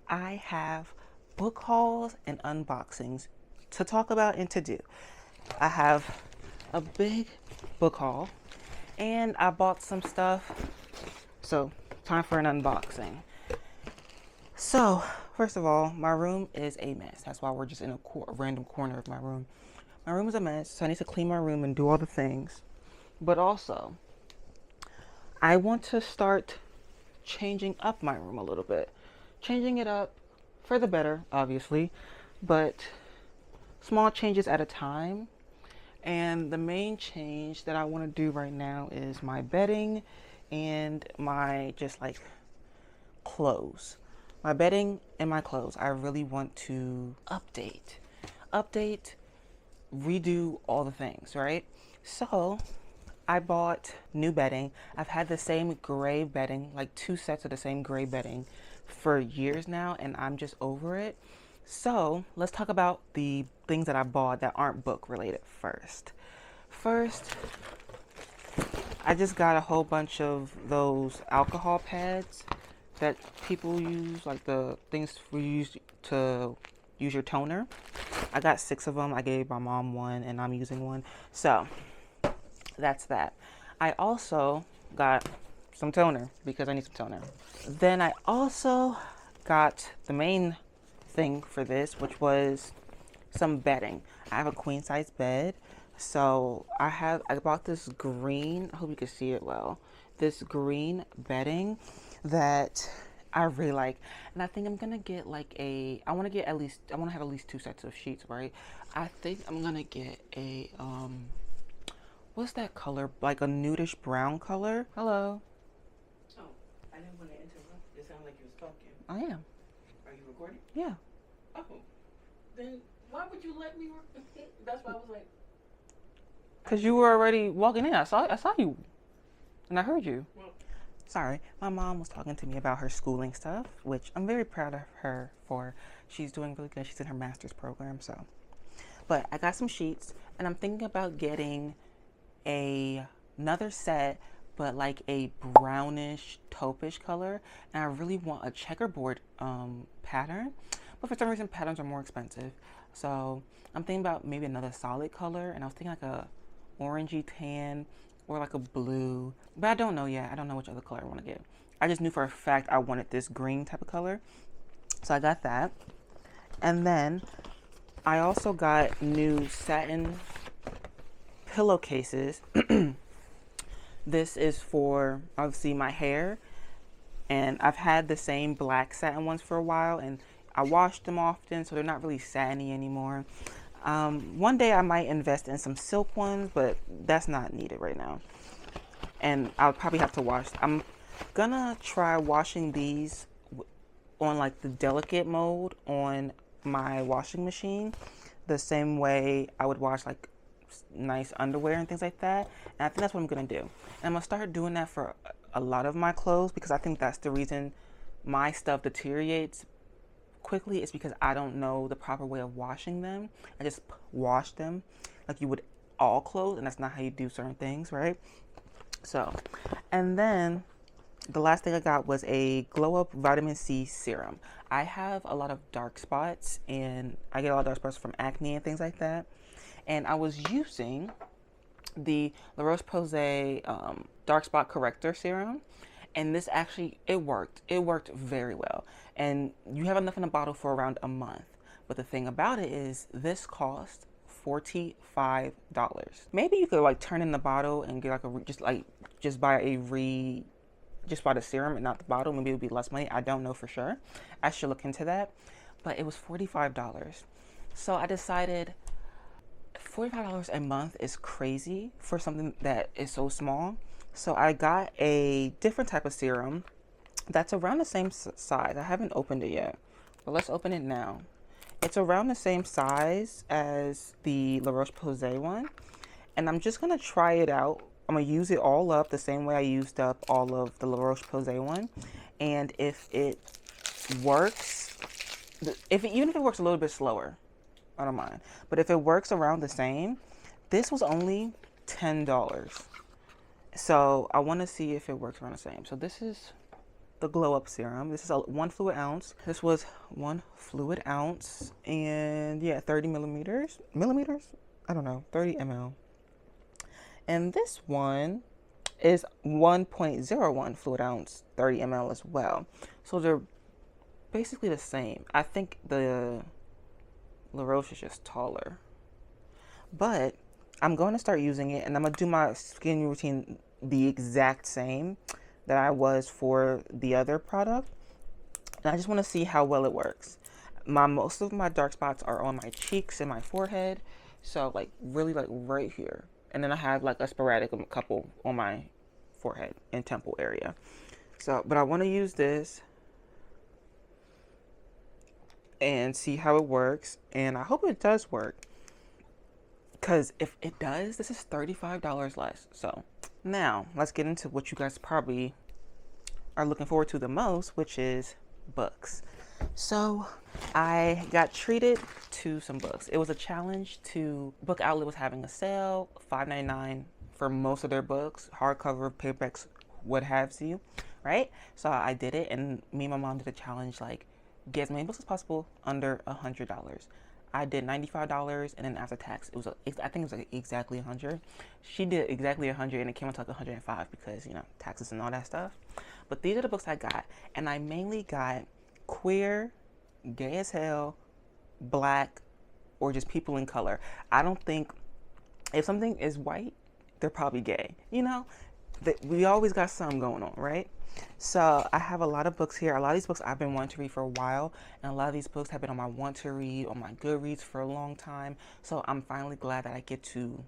I have book hauls and unboxings to talk about and to do. I have a big book haul and I bought some stuff. So, time for an unboxing. So, first of all, my room is a mess. That's why we're just in a random corner of my room. My room is a mess, so I need to clean my room and do all the things. But also, I want to start changing up my room a little bit. Changing it up for the better, obviously, but small changes at a time. And the main change that I want to do right now is my bedding and my just like clothes. My bedding and my clothes. I really want to update, redo all the things, right? So I bought new bedding. I've had the same gray bedding, like 2 sets of the same gray bedding for years now, and I'm just over it. So let's talk about the things that I bought that aren't book related first. First, I just got a whole bunch of those alcohol pads that people use, like the things we use to use your toner. I got 6 of them. I gave my mom one and I'm using one. So that's that. I also got some toner because I need some toner. Then I also got the main thing for this, which was some bedding. I have a queen size bed. So I bought this green, I hope you can see it well, this green bedding that I really like. And I think I'm gonna get like I want to have at least 2 sets of sheets, right? I think I'm gonna get a, what's that color? Like a nudish brown color. Hello. Oh, I didn't want to interrupt. It sounded like you was talking. I am. Are you recording? Yeah. Oh, then why would you let me? That's why I was like. Cause you were already walking in. I saw you, and I heard you. Well, sorry, my mom was talking to me about her schooling stuff, which I'm very proud of her for. She's doing really good. She's in her master's program, so. But I got some sheets, and I'm thinking about getting another set, but like a brownish taupish color. And I really want a checkerboard pattern, but for some reason patterns are more expensive. So I'm thinking about maybe another solid color, and I was thinking like a orangey tan or like a blue, but I don't know yet. I don't know which other color I want to get. I just knew for a fact I wanted this green type of color, so I got that. And then I also got new satin pillowcases. This is for obviously my hair, and I've had the same black satin ones for a while, and I wash them often, so they're not really satiny anymore. One day I might invest in some silk ones, but that's not needed right now. And I'll probably have to wash. I'm gonna try washing these on like the delicate mode on my washing machine, the same way I would wash like nice underwear and things like that. And I think that's what I'm gonna do. And I'm gonna start doing that for a lot of my clothes, because I think that's the reason my stuff deteriorates quickly, is because I don't know the proper way of washing them. I just wash them like you would all clothes, and that's not how you do certain things, right? So, and then the last thing I got was a Glow Up Vitamin C Serum. I have a lot of dark spots, and I get a lot of dark spots from acne and things like that. And I was using the La Roche-Posay Dark Spot Corrector Serum. And this actually, it worked. It worked very well. And you have enough in a bottle for around a month. But the thing about it is, this cost $45. Maybe you could like turn in the bottle and get like just buy the serum and not the bottle. Maybe it would be less money. I don't know for sure. I should look into that. But it was $45. So I decided $45 a month is crazy for something that is so small. So I got a different type of serum that's around the same size. I haven't opened it yet, but let's open it now. It's around the same size as the La Roche-Posay one, and I'm just gonna try it out. I'm gonna use it all up the same way I used up all of the La Roche-Posay one, and if it works, even if it works a little bit slower, I don't mind. But if it works around the same, this was only $10. So I want to see if it works around the same. So this is the Glow Up Serum. This is a 1 fluid ounce. This was 1 fluid ounce, and yeah, 30 millimeters. Millimeters? I don't know, 30 ml. And this one is 1.01 fluid ounce, 30 ml as well. So they're basically the same. I think the La Roche is just taller. But I'm going to start using it, and I'm going to do my skin routine the exact same that I was for the other product. And I just want to see how well it works. Most of my dark spots are on my cheeks and my forehead. So like really like right here. And then I have like a sporadic couple on my forehead and temple area. So, but I want to use this and see how it works. And I hope it does work. Because if it does, this is $35 less. So now let's get into what you guys probably are looking forward to the most, which is books. So I got treated to some books. It was a challenge to Book Outlet was having a sale, $5.99 for most of their books, hardcover, paperbacks, what have you, right? So I did it, and me and my mom did a challenge, like get as many books as possible under $100. I did $95, and then after tax, I think it was like exactly 100. She did exactly 100, and it came out to like 105 because, you know, taxes and all that stuff. But these are the books I got, and I mainly got queer, gay as hell, black, or just people in color. I don't think if something is white, they're probably gay. You know, we always got something going on, right? So I have a lot of books here. A lot of these books I've been wanting to read for a while, and a lot of these books have been on my want to read, on my Goodreads for a long time. So I'm finally glad that I get to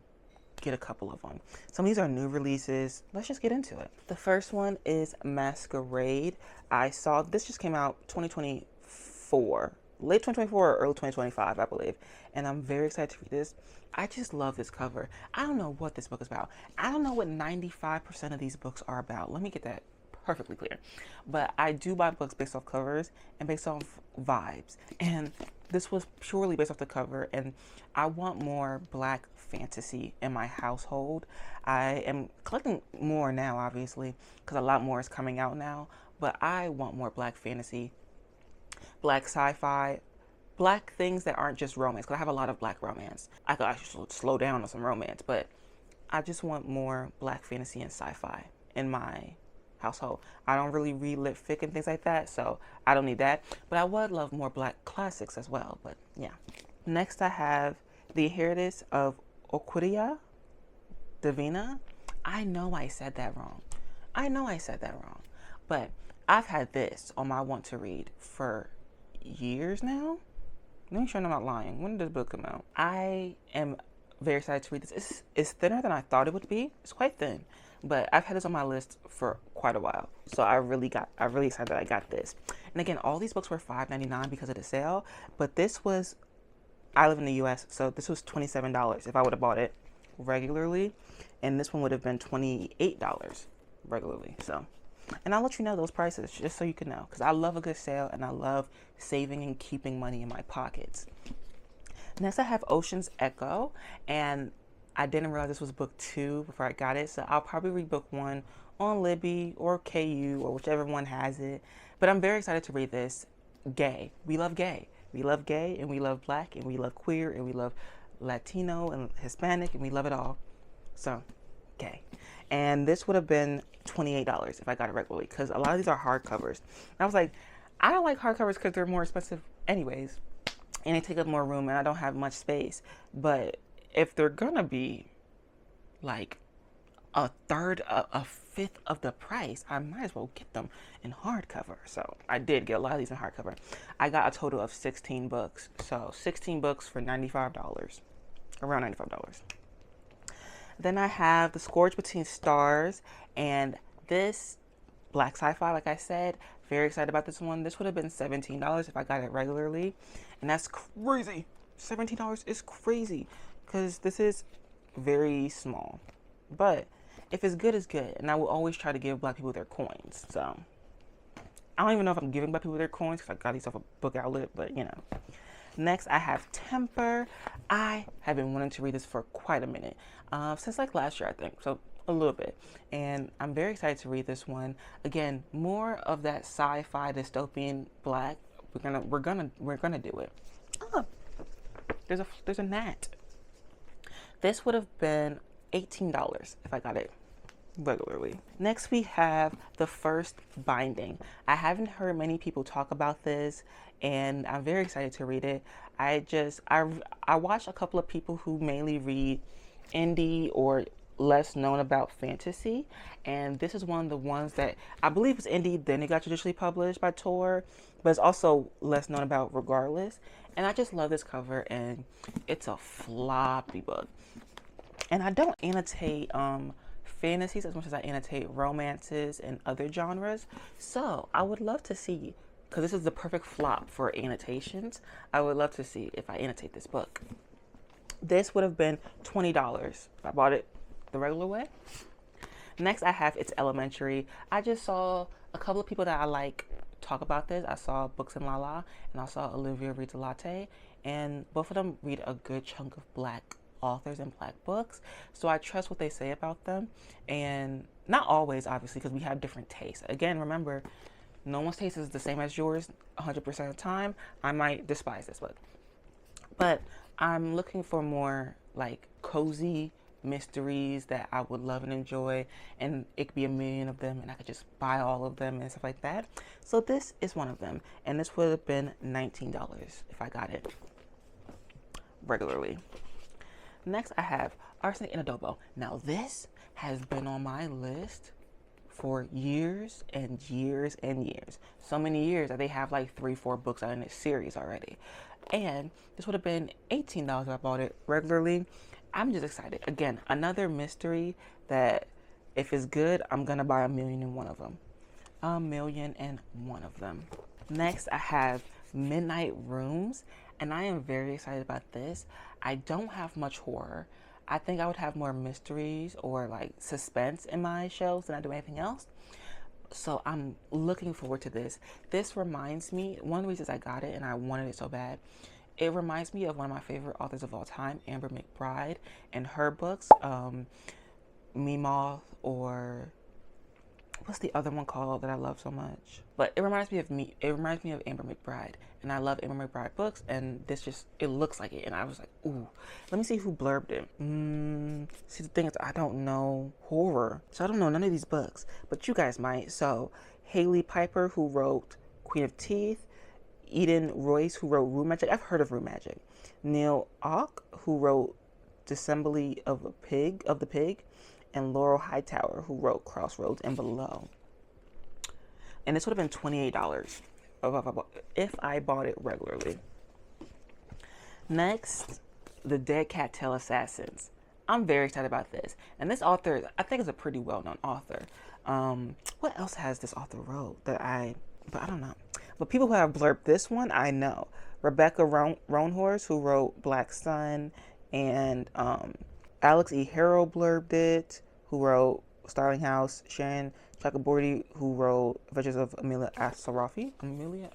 get a couple of them. Some of these are new releases. Let's just get into it. The first one is Masquerade. I saw this just came out 2024, late 2024 or early 2025, I believe. And I'm very excited to read this. I just love this cover. I don't know what this book is about. I don't know what 95% of these books are about. Let me get that perfectly clear. But I do buy books based off covers and based off vibes. And this was purely based off the cover. And I want more black fantasy in my household. I am collecting more now, obviously, because a lot more is coming out now. But I want more black fantasy, black sci-fi, black things that aren't just romance. Because I have a lot of black romance. I could actually slow down on some romance. But I just want more black fantasy and sci-fi in my household. I don't really read lit fic and things like that, so I don't need that. But I would love more black classics as well. But yeah. Next I have The Inheritance of Oquidia Divina. I know I said that wrong. But I've had this on my want to read for years now. Let me sure I'm not lying. When did this book come out? I am very excited to read this. It's thinner than I thought it would be. It's quite thin. But I've had this on my list for quite a while. So I'm really excited that I got this. And again, all these books were $5.99 because of the sale. But this was, I live in the US, so this was $27 if I would have bought it regularly. And this one would have been $28 regularly. So, and I'll let you know those prices just so you can know. Because I love a good sale and I love saving and keeping money in my pockets. Next I have Ocean's Echo. And I didn't realize this was book 2 before I got it, so I'll probably read book 1 on Libby or KU or whichever one has it. But I'm very excited to read this. Gay. We love gay. We love gay, and we love black, and we love queer, and we love Latino and Hispanic, and we love it all. So, gay. And this would have been $28 if I got it regularly, because a lot of these are hardcovers. And I was like, I don't like hardcovers because they're more expensive anyways, and they take up more room, and I don't have much space. But if they're gonna be like a fifth of the price, I might as well get them in hardcover. So I did get a lot of these in hardcover. I got a total of 16 books. So 16 books for $95, around $95. Then I have The Scourge Between Stars, and this black sci-fi, like I said, very excited about this one. This would have been $17 if I got it regularly, and that's crazy. $17 is crazy. Because this is very small. But if it's good, it's good. And I will always try to give black people their coins. So I don't even know if I'm giving black people their coins because I got these off a Book Outlet. But, you know. Next, I have Temper. I have been wanting to read this for quite a minute. Since like last year, I think. So a little bit. And I'm very excited to read this one. Again, more of that sci-fi dystopian black. We're gonna do it. Oh, there's a gnat. This would have been $18 if I got it regularly. Next we have The First Binding. I haven't heard many people talk about this, and I'm very excited to read it. I watch a couple of people who mainly read indie or less known about fantasy, and this is one of the ones that I believe is indie, then it got traditionally published by Tor, but it's also less known about regardless. And I just love this cover, and it's a floppy book. And I don't annotate fantasies as much as I annotate romances and other genres. So I would love to see, because this is the perfect flop for annotations, I would love to see if I annotate this book. This would have been $20 if I bought it the regular way. Next I have It's Elementary. I just saw a couple of people that I like talk about this. I saw Books and Lala, and I saw Olivia Reads a Latte, and both of them read a good chunk of black authors and black books, so I trust what they say about them. And not always, obviously, because we have different tastes. Again, remember, no one's taste is the same as yours 100% of the time. I might despise this book, but I'm looking for more like cozy mysteries that I would love and enjoy, and it could be a million of them and I could just buy all of them and stuff like that. So this is one of them, and this would have been $19 if I got it regularly. Next I have Arsenic and Adobo. Now this has been on my list for years and years and years. So many years that they have like 3-4 books out in this series already. And this would have been $18 if I bought it regularly. I'm just excited. Again, another mystery that if it's good, I'm gonna buy 1,000,001 of them. 1,000,001 of them. Next, I have Midnight Rooms, and I am very excited about this. I don't have much horror. I think I would have more mysteries or like suspense in my shelves than I do anything else. So I'm looking forward to this. This reminds me, one of the reasons I got it and I wanted it so bad, it reminds me of one of my favorite authors of all time, Amber McBride, and her books, Memoth, or what's the other one called that I love so much? But it reminds me of Amber McBride, and I love Amber McBride books, and this just, it looks like it, and I was like, ooh, let me see who blurbed it. See, the thing is, I don't know horror, so I don't know none of these books, but you guys might. So Haley Piper, who wrote Queen of Teeth, Eden Royce, who wrote Rue Magic. I've heard of Rue Magic. Neil Ock, who wrote Dissembly of the Pig, and Laurel Hightower, who wrote Crossroads and Below. And this would have been $28 if I bought it regularly. Next, The Dead Cat Tail Assassins. I'm very excited about this. And this author, I think, is a pretty well-known author. What else has this author wrote but I don't know. But people who have blurbed this one, I know. Rebecca Roanhorse, who wrote Black Sun, and Alex E. Harrow blurbed it, who wrote Starling House. Sharon Chakraborty, who wrote Adventures of Amina Asarafi. Amina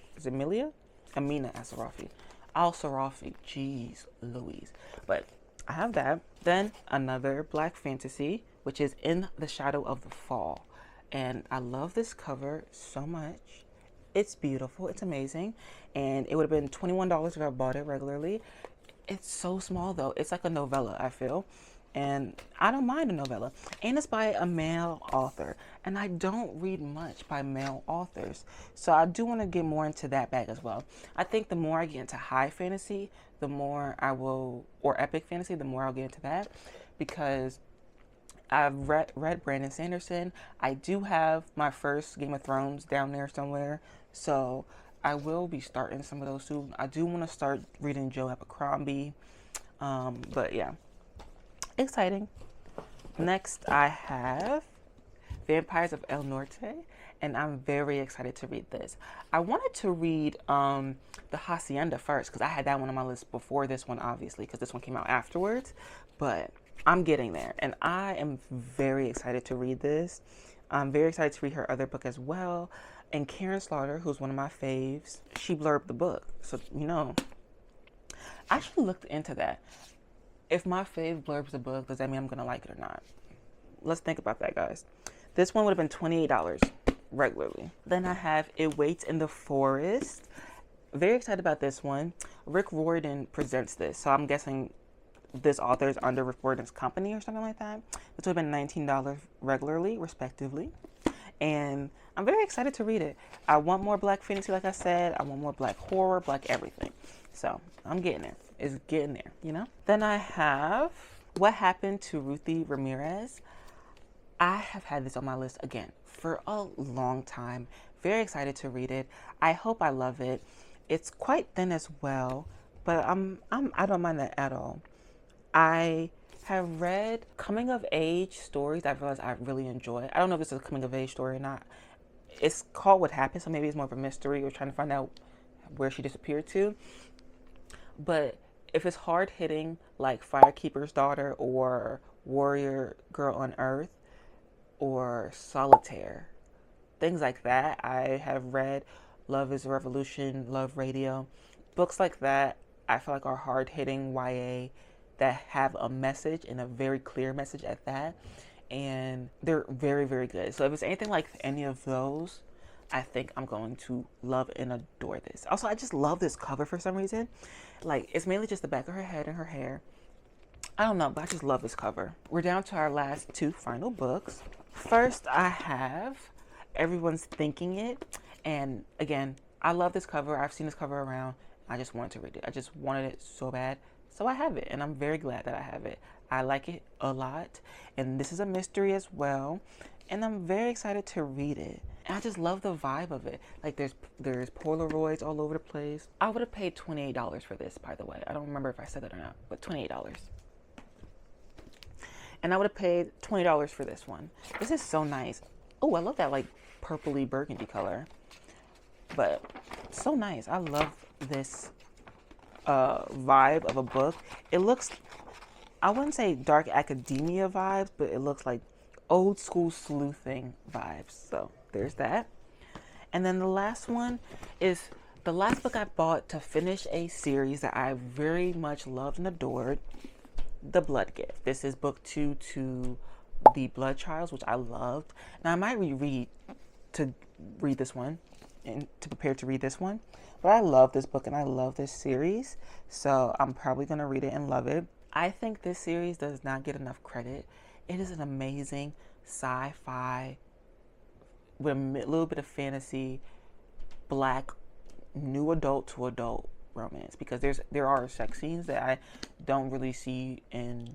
Asarafi. Al-Sarafi. Jeez Louise. But I have that. Then another black fantasy, which is In the Shadow of the Fall. And I love this cover so much. It's beautiful. It's amazing. And it would have been $21 if I bought it regularly. It's so small though. It's like a novella, I feel. And I don't mind a novella. And it's by a male author. And I don't read much by male authors. So I do want to get more into that bag as well. I think the more I get into high fantasy, the more I will, or epic fantasy, the more I'll get into that. Because I've read Brandon Sanderson. I do have my first Game of Thrones down there somewhere. So I will be starting some of those soon. I do want to start reading Joe Abercrombie. But yeah, exciting. Next I have Vampires of El Norte, and I'm very excited to read this. I wanted to read The Hacienda first because I had that one on my list before this one, obviously, because this one came out afterwards. But I'm getting there, and I am very excited to read this. I'm very excited to read her other book as well. And Karen Slaughter, who's one of my faves, she blurbed the book. So, you know, I actually looked into that. If my fave blurbs the book, does that mean I'm going to like it or not? let's think about that, guys. This one would have been $28 regularly. Then I have It Waits in the Forest. Very excited about this one. Rick Riordan presents this, so I'm guessing this author is under Rick Riordan's company or something like that. This would have been $19 regularly, respectively. And I'm very excited to read it. I want more black fantasy, like I said. I want more black horror, black everything. So I'm getting there. It's getting there, you know? Then I have What Happened to Ruthie Ramirez. I have had this on my list again for a long time. Very excited to read it. I hope I love it. It's quite thin as well, but I don't mind that at all. I have read coming of age stories that I've realized I really enjoy. I don't know if this is a coming of age story or not. It's called What Happened, so maybe it's more of a mystery or trying to find out where she disappeared to. But if it's hard hitting like Firekeeper's Daughter or Warrior Girl on Earth or Solitaire, things like that, I have read. Love is a Revolution, Love Radio. Books like that I feel like are hard hitting YA that have a message and a very clear message at that. And they're very, very good. So if it's anything like any of those, I think I'm going to love and adore this. Also, I just love this cover for some reason. Like, it's mainly just the back of her head and her hair. I don't know, but I just love this cover. We're down to our last two final books. First, I have Everyone's Thinking It. And again, I love this cover. I've seen this cover around. I just wanted to read it. I just wanted it so bad. So I have it, and I'm very glad that I have it. I like it a lot. And this is a mystery as well. And I'm very excited to read it. And I just love the vibe of it. Like, there's Polaroids all over the place. I would have paid $28 for this, by the way. I don't remember if I said that or not, but $28. And I would have paid $20 for this one. This is so nice. Oh, I love that, like, purpley burgundy color. But so nice. I love this vibe of a book. It looks, I wouldn't say dark academia vibes, but it looks like old school sleuthing vibes. So there's that. And then the last one is the last book I bought to finish a series that I very much loved and adored, The Blood Gift. This is book 2 to The Blood Trials, which I loved. Now I might reread to read this one and to prepare to read this one, but I love this book and I love this series, so I'm probably going to read it and love it. I think this series does not get enough credit. It is an amazing sci-fi with a little bit of fantasy, black, new adult to adult romance, because there are sex scenes that I don't really see in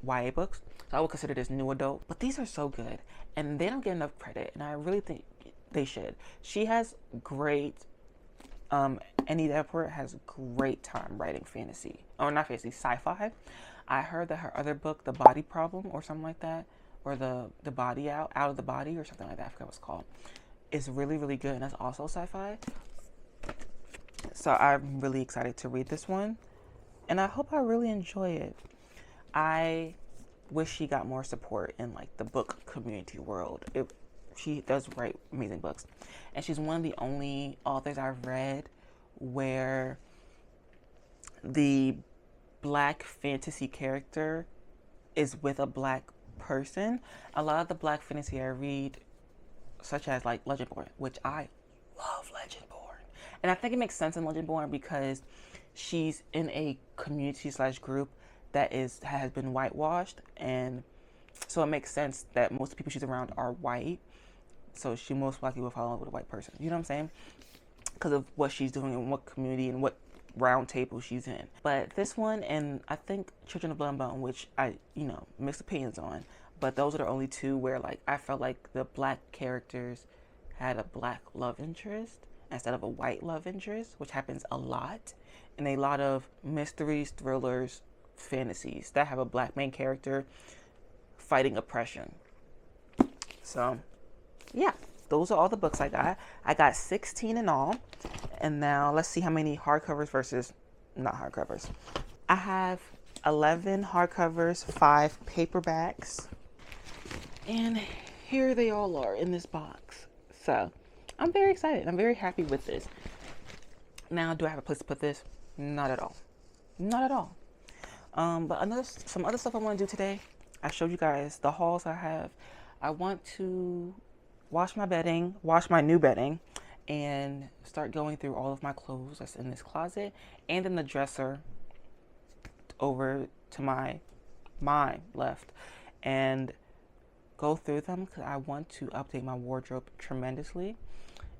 YA books. So I would consider this new adult, but these are so good and they don't get enough credit, and I really think they should. She has great, Annie Davenport has great time writing fantasy, or not fantasy, sci-fi. I heard that her other book, The Body Problem or something like that, or the Body Out of the Body or something like that, I forgot what it's called, is really, really good, and that's also sci-fi. So I'm really excited to read this one, and I hope I really enjoy it. I wish she got more support in like the book community world. She does write amazing books, and she's one of the only authors I've read where the black fantasy character is with a black person. A lot of the black fantasy I read, such as like Legendborn, which I love Legendborn, and I think it makes sense in Legendborn because she's in a community / group that has been whitewashed, and so it makes sense that most of the people she's around are white. So she most likely will fall in love with a white person. You know what I'm saying? Because of what she's doing and what community and what round table she's in. But this one, and I think Children of Blood and Bone, which I, mixed opinions on, but those are the only two where like I felt like the black characters had a black love interest instead of a white love interest, which happens a lot in a lot of mysteries, thrillers, fantasies that have a black main character fighting oppression. So yeah, those are all the books I got. I got 16 in all. And now let's see how many hardcovers versus not hardcovers. I have 11 hardcovers, 5 paperbacks, and here they all are in this box. So I'm very excited. I'm very happy with this. Now, do I have a place to put this? Not at all. Not at all. But some other stuff I want to do today. I showed you guys the hauls I have. I want to wash my bedding, wash my new bedding, and start going through all of my clothes that's in this closet and in the dresser over to my left, and go through them because I want to update my wardrobe tremendously.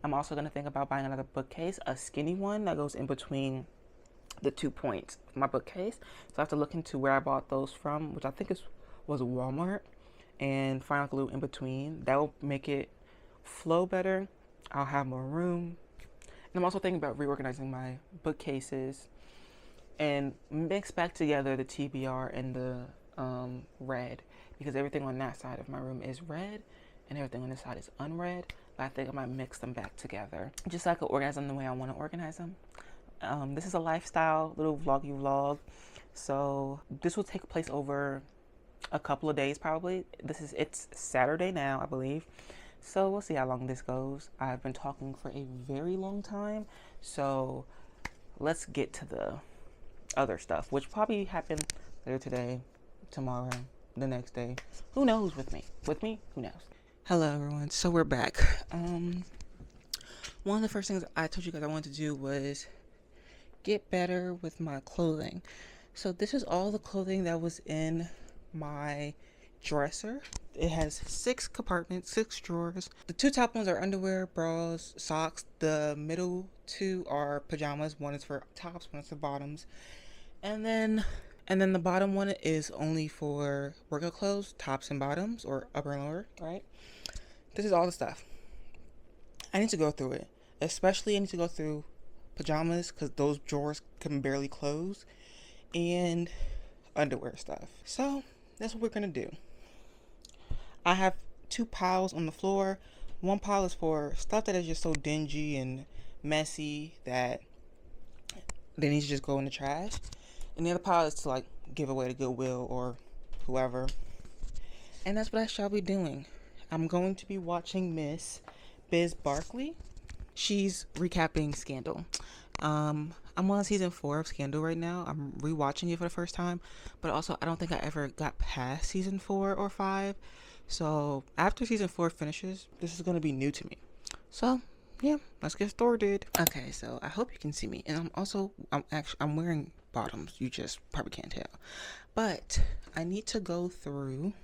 I'm also going to think about buying another bookcase, a skinny one that goes in between the 2 points of my bookcase. So I have to look into where I bought those from, which I think was Walmart, and find glue in between. That will make it flow better. I'll have more room. And I'm also thinking about reorganizing my bookcases and mix back together the TBR and the red, because everything on that side of my room is red and everything on this side is unread. But I think I might mix them back together just so I can organize them the way I want to organize them. This is a lifestyle little vloggy vlog, so this will take place over a couple of days probably. It's Saturday now, I believe, so we'll see how long this goes. I've been talking for a very long time, so let's get to the other stuff, which probably happen later today, tomorrow, the next day. Who knows with me? Who knows? Hello everyone, so we're back. One of the first things I told you guys I wanted to do was get better with my clothing. So this is all the clothing that was in my dresser. It has 6 compartments, 6 drawers. The 2 top ones are underwear, bras, socks. The middle 2 are pajamas. One is for tops, one is for bottoms. And then the bottom one is only for workout clothes, tops and bottoms, or upper and lower, right? This is all the stuff. I need to go through it. Especially I need to go through pajamas because those drawers can barely close, and underwear stuff. So that's what we're gonna do. I have 2 piles on the floor. One pile is for stuff that is just so dingy and messy that they need to just go in the trash, and the other pile is to like give away to Goodwill or whoever. And that's what I shall be doing. I'm going to be watching Miss Biz Barkley. She's recapping Scandal. I'm on season 4 of Scandal right now. I'm rewatching it for the first time, but also I don't think I ever got past season 4 or 5. So after season 4 finishes, this is going to be new to me. So yeah, let's get started. Okay, so I hope you can see me, and I'm wearing bottoms. You just probably can't tell, but I need to go through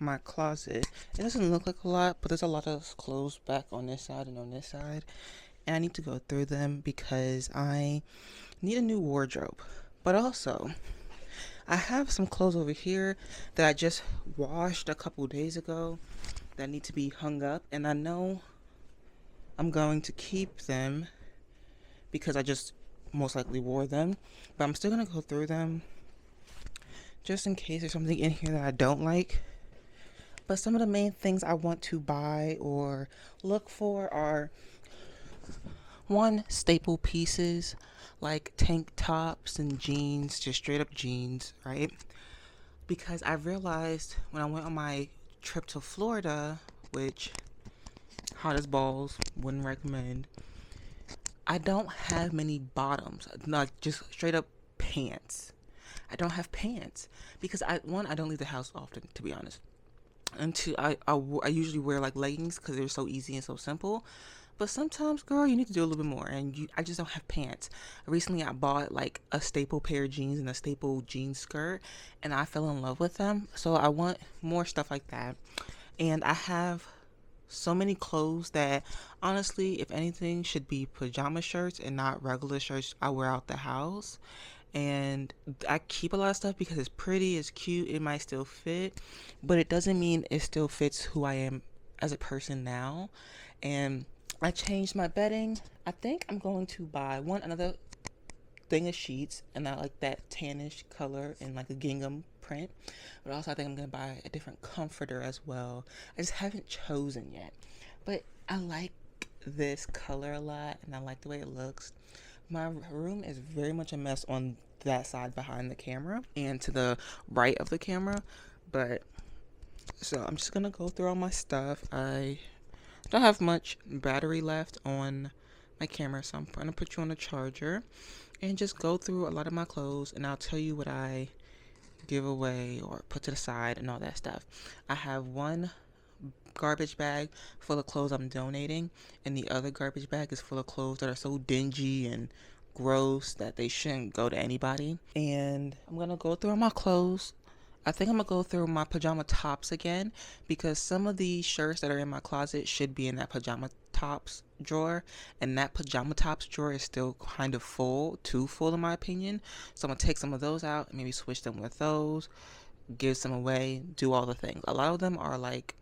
my closet. It doesn't look like a lot, but there's a lot of clothes back on this side and on this side, and I need to go through them because I need a new wardrobe. But also, I have some clothes over here that I just washed a couple days ago that need to be hung up, and I know I'm going to keep them because I just most likely wore them, but I'm still gonna go through them just in case there's something in here that I don't like. But some of the main things I want to buy or look for are, 1, staple pieces like tank tops and jeans, just straight up jeans, right? Because I realized when I went on my trip to Florida, which hot as balls, wouldn't recommend, I don't have many bottoms, like just straight up pants. I don't have pants because I don't leave the house often, to be honest. And 2, I usually wear like leggings because they're so easy and so simple. But sometimes, girl, you need to do a little bit more, and I just don't have pants. Recently, I bought like a staple pair of jeans and a staple jean skirt, and I fell in love with them. So I want more stuff like that. And I have so many clothes that honestly, if anything, should be pajama shirts and not regular shirts I wear out the house. And I keep a lot of stuff because it's pretty, it's cute, it might still fit, but it doesn't mean it still fits who I am as a person now. And I changed my bedding. I think I'm going to buy another thing of sheets, and I like that tannish color and like a gingham print. But also I think I'm going to buy a different comforter as well. I just haven't chosen yet, but I like this color a lot and I like the way it looks. My room is very much a mess on that side behind the camera and to the right of the camera, but so I'm just gonna go through all my stuff. I don't have much battery left on my camera, so I'm gonna put you on a charger. and just go through a lot of my clothes, and I'll tell you what I give away or put to the side and all that stuff. I have one garbage bag full of clothes I'm donating, and the other garbage bag is full of clothes that are so dingy and gross that they shouldn't go to anybody. And I'm gonna go through my clothes. I think I'm gonna go through my pajama tops again, because some of the shirts that are in my closet should be in that pajama tops drawer, and that pajama tops drawer is still kind of full, too full in my opinion. So I'm gonna take some of those out and maybe switch them with those, give some away, do all the things. A lot of them are like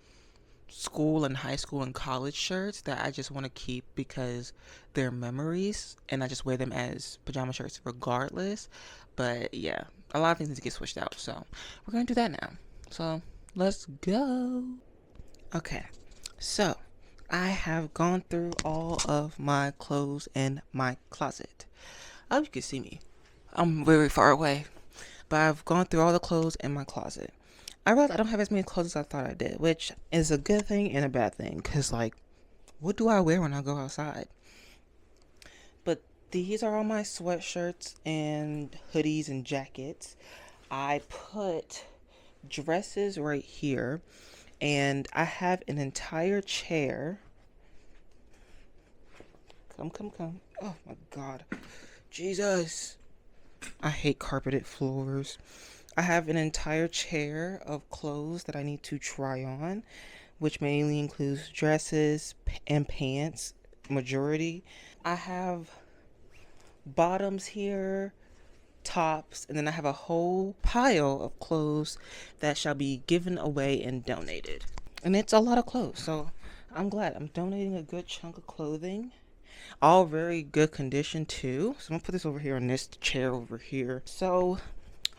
school and high school and college shirts that I just want to keep because they're memories, and I just wear them as pajama shirts regardless. But yeah, a lot of things need to get switched out, so we're gonna do that now. So let's go. Okay, so I have gone through all of my clothes in my closet. Oh, you can see me. I'm very far away, but I've gone through all the clothes in my closet. I realized I don't have as many clothes as I thought I did, which is a good thing and a bad thing, because, like, what do I wear when I go outside? But these are all my sweatshirts and hoodies and jackets. I put dresses right here, and I have an entire chair. Come. Oh my God. Jesus. I hate carpeted floors. I have an entire chair of clothes that I need to try on, which mainly includes dresses and pants, majority. I have bottoms here, tops, and then I have a whole pile of clothes that shall be given away and donated. And it's a lot of clothes, so I'm glad. I'm donating a good chunk of clothing. All very good condition too. So I'm gonna put this over here on this chair over here. So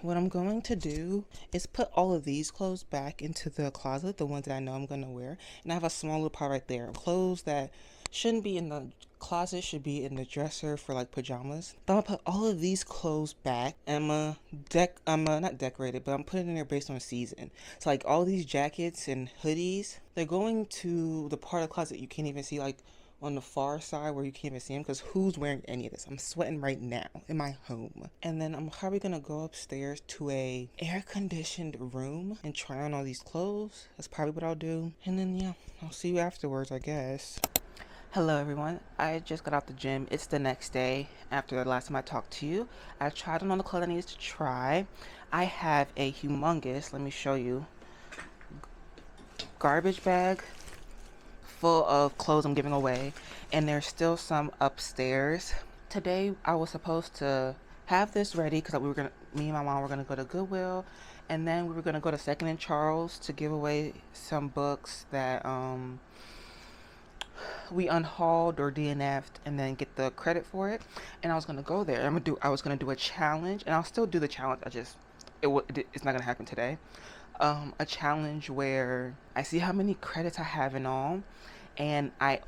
what I'm going to do is put all of these clothes back into the closet, the ones that I know I'm going to wear. And I have a small little pile right there. Clothes that shouldn't be in the closet should be in the dresser for like pajamas. But I'm going to put all of these clothes back. And I'm not decorated, but I'm putting it in there based on season. So like all these jackets and hoodies, they're going to the part of the closet you can't even see, like on the far side where you can't even see them, because who's wearing any of this? I'm sweating right now in my home. And then I'm probably gonna go upstairs to a air conditioned room and try on all these clothes. That's probably what I'll do. And then yeah, I'll see you afterwards, I guess. Hello everyone, I just got out the gym. It's the next day after the last time I talked to you. I tried on all the clothes I needed to try. I have a humongous, let me show you, garbage bag full of clothes I'm giving away, and there's still some upstairs. Today I was supposed to have this ready because me and my mom were gonna go to Goodwill, and then we were gonna go to Second and Charles to give away some books that we unhauled or DNF'd and then get the credit for it. And I was gonna go there. I was gonna do a challenge, and I'll still do the challenge. It's not gonna happen today. A challenge where I see how many credits I have in all, and I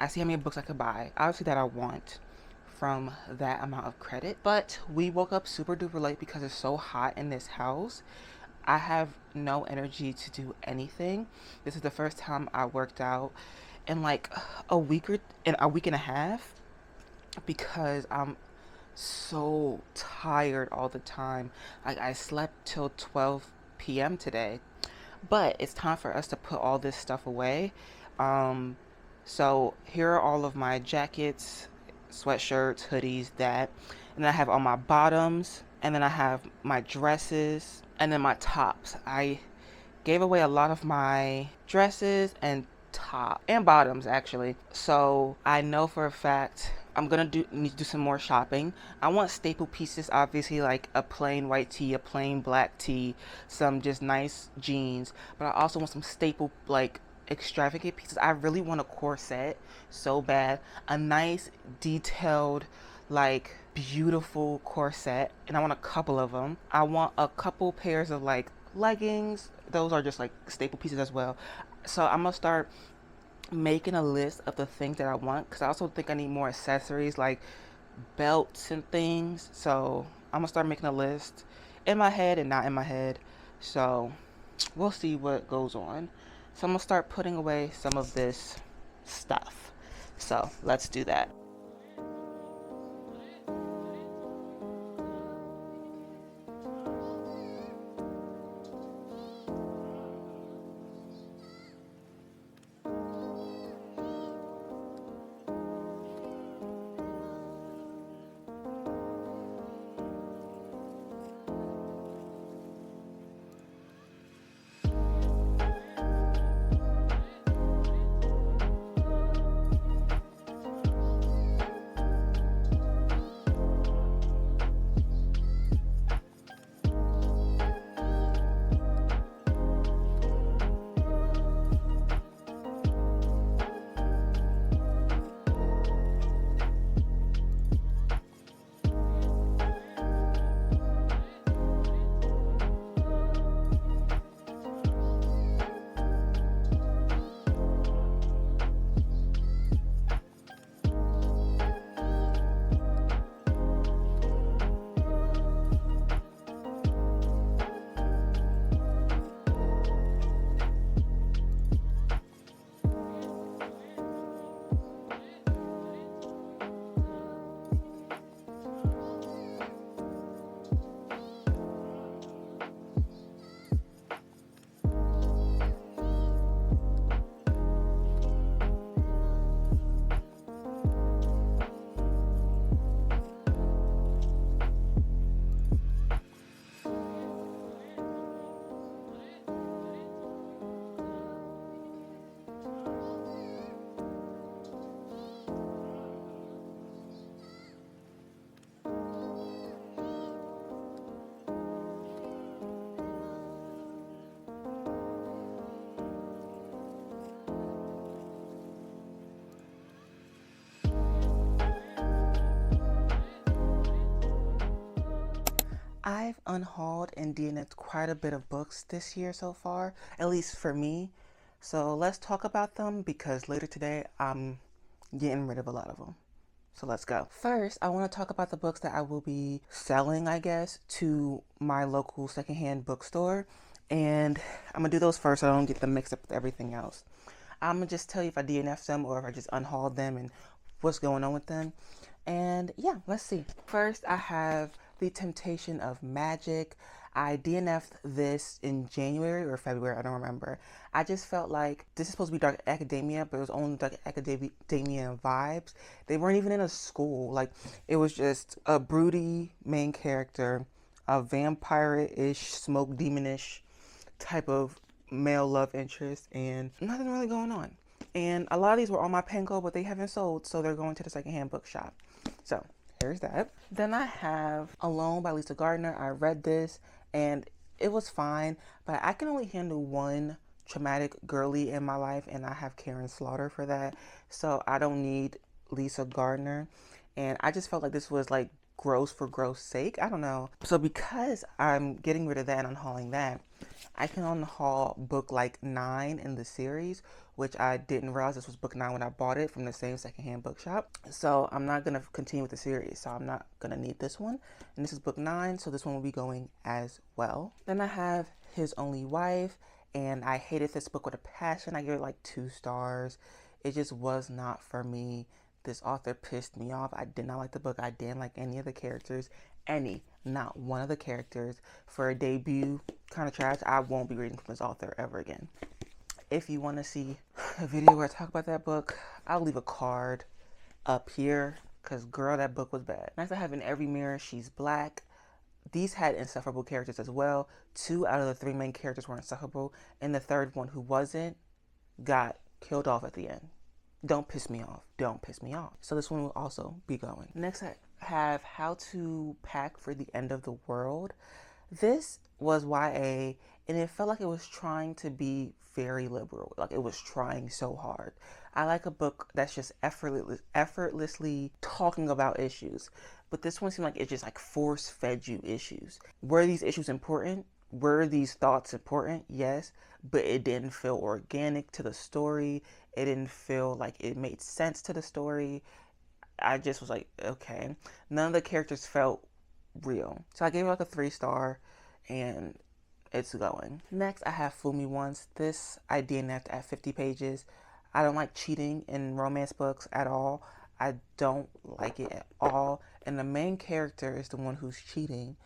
see how many books I could buy, obviously that I want from that amount of credit. But we woke up super duper late because it's so hot in this house. I have no energy to do anything. This is the first time I worked out in like a week and a half, because I'm so tired all the time. Like I slept till 12 p.m. today. But it's time for us to put all this stuff away. So here are all of my jackets, sweatshirts, hoodies, that. And then I have all my bottoms. And then I have my dresses. And then my tops. I gave away a lot of my dresses and top and bottoms actually. So I know for a fact I'm gonna need to do some more shopping. I want staple pieces, obviously, like a plain white tee, a plain black tee, some just nice jeans. But I also want some staple, like, extravagant pieces. I really want a corset so bad. A nice, detailed, like, beautiful corset. And I want a couple of them. I want a couple pairs of, like, leggings. Those are just, like, staple pieces as well. So I'm gonna start making a list of the things that I want, because I also think I need more accessories like belts and things. So I'm gonna start making a list in my head and not in my head. So we'll see what goes on. So I'm gonna start putting away some of this stuff. So let's do that. I've unhauled and DNF'd quite a bit of books this year so far, at least for me. So let's talk about them because later today I'm getting rid of a lot of them. So let's go. First, I want to talk about the books that I will be selling, I guess, to my local secondhand bookstore. And I'm going to do those first so I don't get them mixed up with everything else. I'm going to just tell you if I DNF them or if I just unhauled them and what's going on with them. And yeah, let's see. First, I have The Temptation of Magic. I DNF'd this in January or February, I don't remember. I just felt like this is supposed to be dark academia, but it was only dark academia vibes. They weren't even in a school. Like, it was just a broody main character, a vampire-ish, smoke demonish type of male love interest, and nothing really going on. And a lot of these were on my Pango, but they haven't sold, so they're going to the secondhand bookshop. So here's that. Then I have Alone by Lisa Gardner. I read this and it was fine, but I can only handle one traumatic girly in my life, and I have Karen Slaughter for that. So I don't need Lisa Gardner. And I just felt like this was like gross for gross sake. I don't know. So because I'm getting rid of that and unhauling that, I can unhaul book like 9 in the series, which I didn't realize this was book 9 when I bought it from the same secondhand bookshop. So I'm not going to continue with the series. So I'm not going to need this one. And this is book 9, so this one will be going as well. Then I have His Only Wife, and I hated this book with a passion. I gave it like 2 stars. It just was not for me. This author pissed me off. I did not like the book. I didn't like any of the characters. Not one of the characters. For a debut, kind of trash. I won't be reading from this author ever again. If you want to see a video where I talk about that book, I'll leave a card up here, because girl, that book was bad. Next I have In Every Mirror, She's Black. These had insufferable characters as well. 2 out of the 3 main characters were insufferable, and the third one, who wasn't, got killed off at the end. Don't piss me off. Don't piss me off. So this one will also be going. Next I have How to Pack for the End of the World. This was YA, and it felt like it was trying to be very liberal. Like, it was trying so hard. I like a book that's just effortlessly talking about issues. But this one seemed like it just like force-fed you issues. Were these issues important? Were these thoughts important? Yes. But it didn't feel organic to the story. It didn't feel like it made sense to the story. I just was like, okay. None of the characters felt real. So I gave it like a 3-star, and it's going. Next, I have Fool Me Once. This I DNF'd at 50 pages. I don't like cheating in romance books at all. I don't like it at all. And the main character is the one who's cheating.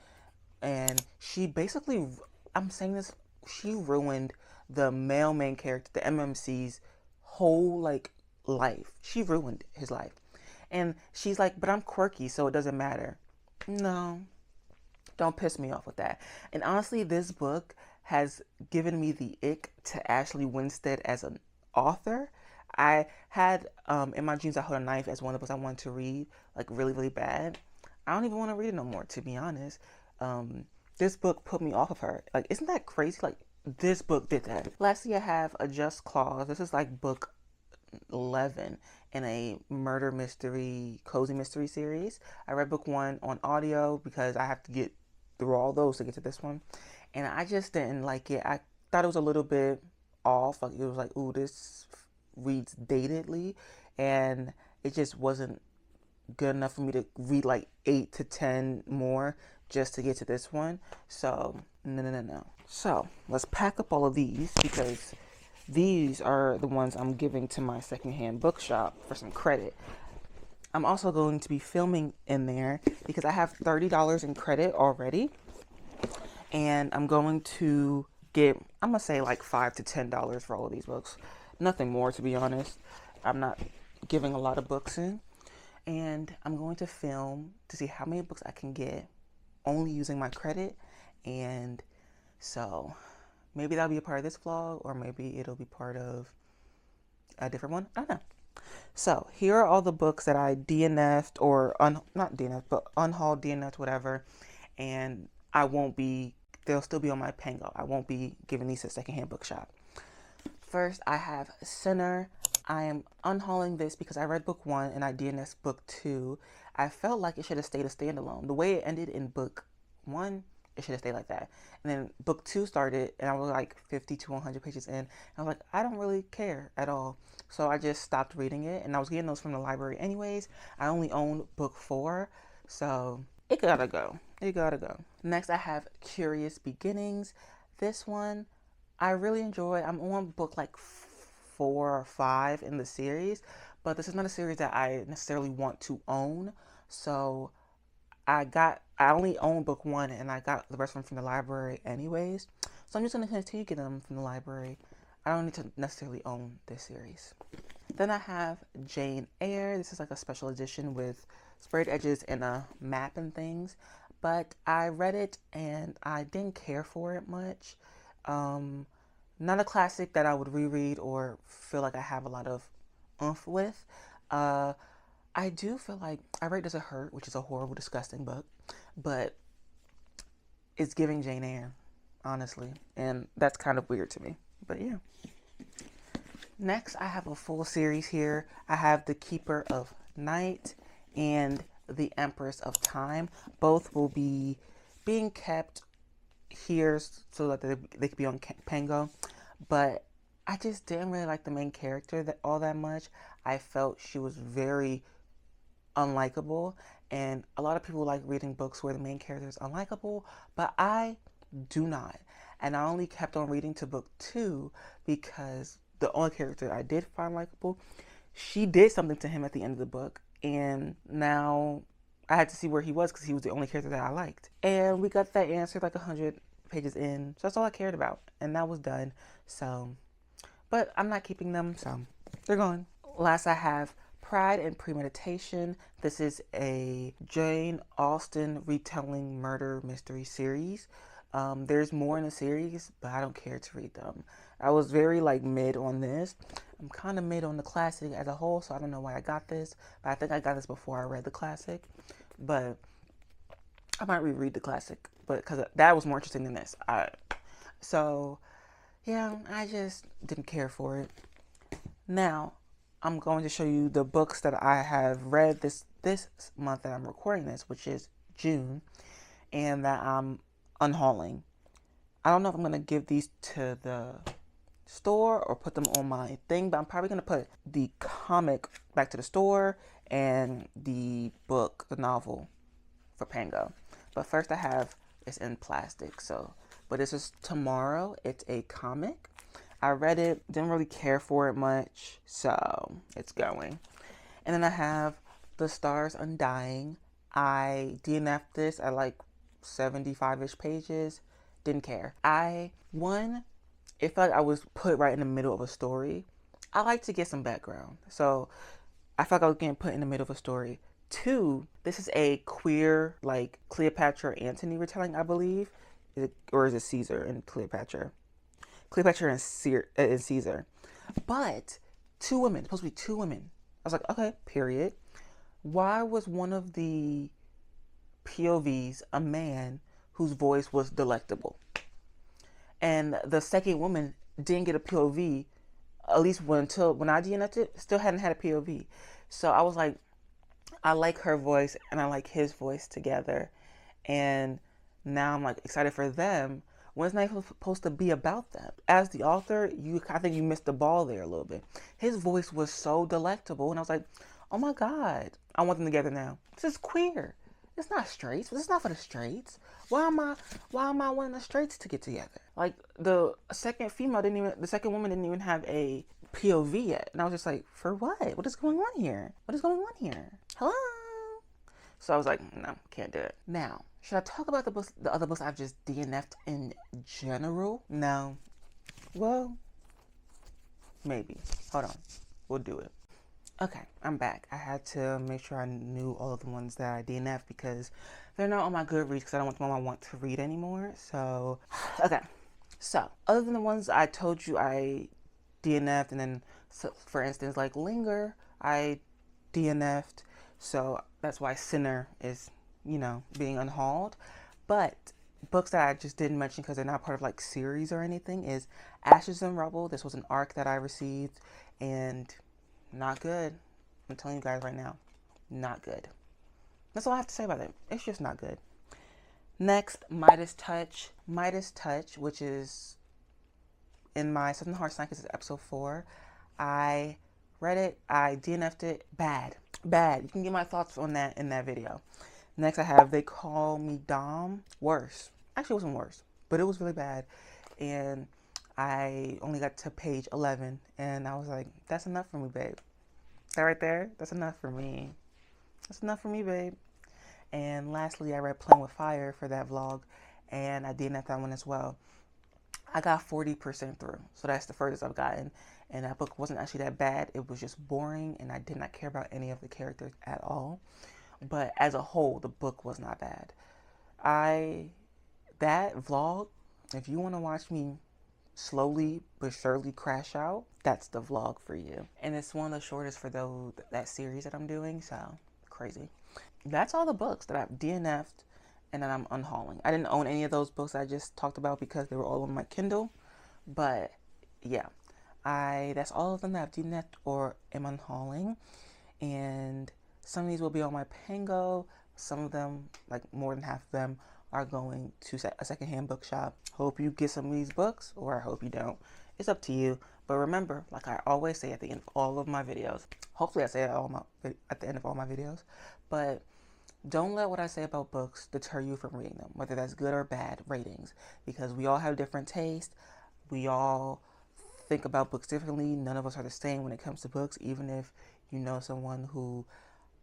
And she basically, I'm saying this, she ruined the male main character, the MMC's whole like life. She ruined his life. And she's like, but I'm quirky, so it doesn't matter. No, don't piss me off with that. And honestly, this book has given me the ick to Ashley Winstead as an author. I had In My Dreams I Hold a Knife as one of the books I wanted to read, like really, really bad. I don't even want to read it no more, to be honest. This book put me off of her. Like, isn't that crazy? Like, this book did that. Lastly, I have A Just Clause. This is like book 11 in a murder mystery, cozy mystery series. I read book 1 on audio because I have to get through all those to get to this one. And I just didn't like it. I thought it was a little bit off. Like, it was like, ooh, this reads datedly. And it just wasn't good enough for me to read like 8 to 10 more just to get to this one. So, no. So, let's pack up all of these because these are the ones I'm giving to my secondhand bookshop for some credit. I'm also going to be filming in there because I have $30 in credit already. And I'm going to get, I'm going to say like $5 to $10 for all of these books. Nothing more, to be honest. I'm not giving a lot of books in. And I'm going to film to see how many books I can get only using my credit. And so maybe that'll be a part of this vlog, or maybe it'll be part of a different one. I don't know. So here are all the books that I DNF'd or not DNF'd, but unhauled, DNF'd, whatever. And I won't be, they'll still be on my Pango. I won't be giving these to a secondhand bookshop. First, I have Sinner. I am unhauling this because I read book 1 and I DNF'd book 2. I felt like it should have stayed a standalone. The way it ended in book 1, it should have stayed like that. And then book 2 started, and I was like 50 to 100 pages in. And I was like, I don't really care at all. So I just stopped reading it, and I was getting those from the library anyways. I only owned book 4, so it gotta go. It gotta go. Next, I have Curious Beginnings. This one, I really enjoy. I'm on book like 4 or 5 in the series, but this is not a series that I necessarily want to own. So I only own book 1, and I got the rest of them from the library anyways. So I'm just gonna continue getting them from the library. I don't need to necessarily own this series. Then I have Jane Eyre. This is like a special edition with sprayed edges and a map and things. But I read it and I didn't care for it much. Not a classic that I would reread or feel like I have a lot of oomph with. I do feel like I read Does It Hurt, which is a horrible, disgusting book, but it's giving Jane Eyre, honestly, and that's kind of weird to me. But yeah. Next, I have a full series here. I have The Keeper of Night and The Empress of Time. Both will be being kept here so that they could be on Pango, but I just didn't really like the main character all that much. I felt she was very unlikable, and a lot of people like reading books where the main character is unlikable, but I do not. And I only kept on reading to book 2 because the only character I did find likable, she did something to him at the end of the book, and now I had to see where he was because he was the only character that I liked. And we got that answer like 100 pages in, so that's all I cared about, and that was done. So, but I'm not keeping them, so they're gone. Last, I have Pride and Premeditation. This is a Jane Austen retelling murder mystery series. There's more in the series, but I don't care to read them. I was very like mid on this. I'm kind of mid on the classic as a whole, so I don't know why I got this, but I think I got this before I read the classic. But I might reread the classic, but because that was more interesting than this. So yeah, I just didn't care for it. Now, I'm going to show you the books that I have read this month that I'm recording this, which is June, and that I'm unhauling. I don't know if I'm going to give these to the store or put them on my thing, but I'm probably going to put the comic back to the store and the book, the novel, for Pango. But first I have, it's in plastic, so, but this is Tomorrow. It's a comic. I read it, didn't really care for it much, so it's going. And then I have The Stars Undying. I DNF'd this at like 75-ish pages. Didn't care. It felt like I was put right in the middle of a story. I like to get some background, so I felt like I was getting put in the middle of a story. 2, this is a queer, like, Cleopatra Antony retelling, I believe. Or is it Caesar and Cleopatra? Cleopatra and Caesar. But 2 women, supposed to be 2 women. I was like, okay, period. Why was one of the POVs a man whose voice was delectable? And the second woman didn't get a POV, at least when I DNF'd it, still hadn't had a POV. So I was like, I like her voice and I like his voice together. And now I'm like excited for them when it's not even supposed to be about them. As the author, I think you missed the ball there a little bit. His voice was so delectable, and I was like, oh my God, I want them together now. This is queer. It's not straights. This is not for the straights. Why am I wanting the straights to get together? Like the second woman didn't even have a POV yet. And I was just like, for what? What is going on here? What is going on here? Hello? So I was like, no, can't do it. Now, should I talk about the other books I've just DNF'd in general? No. Well, maybe. Hold on. We'll do it. Okay, I'm back. I had to make sure I knew all of the ones that I DNF'd because they're not on my Goodreads because I don't want them on my want to read anymore. So, okay. So, other than the ones I told you I DNF'd, and then, so, for instance, like Linger, I DNF'd. So that's why Sinner is, being unhauled. But books that I just didn't mention because they're not part of like series or anything is Ashes and Rubble. This was an arc that I received, and not good. I'm telling you guys right now, not good. That's all I have to say about it. It's just not good. Next, Midas Touch. Midas Touch, which is in my Southern Heart Sign, because it's episode 4. I read it. I DNF'd it. Bad. Bad. You can get my thoughts on that in that video. Next, I have They Call Me Dom. Worse. Actually, it wasn't worse, but it was really bad. And I only got to page 11, and I was like, that's enough for me, babe. That right there, that's enough for me. That's enough for me, babe. And lastly, I read Playing with Fire for that vlog, and I DNF'd that one as well. I got 40% through, so that's the furthest I've gotten. And that book wasn't actually that bad. It was just boring, and I did not care about any of the characters at all. But as a whole, the book was not bad. That vlog, if you want to watch me slowly but surely crash out, that's the vlog for you. And it's one of the shortest for that series that I'm doing, so crazy. That's all the books that I've DNF'd and that I'm unhauling. I didn't own any of those books I just talked about because they were all on my Kindle, but yeah, that's all of them that I've DNF'd or am unhauling. And some of these will be on my Pango. Some of them, like more than half of them, are going to a secondhand bookshop. Hope you get some of these books, or I hope you don't. It's up to you. But remember, like I always say at the end of all of my videos, hopefully I say it at the end of all my videos, but don't let what I say about books deter you from reading them, whether that's good or bad ratings, because we all have different tastes. We all think about books differently. None of us are the same when it comes to books. Even if you know someone who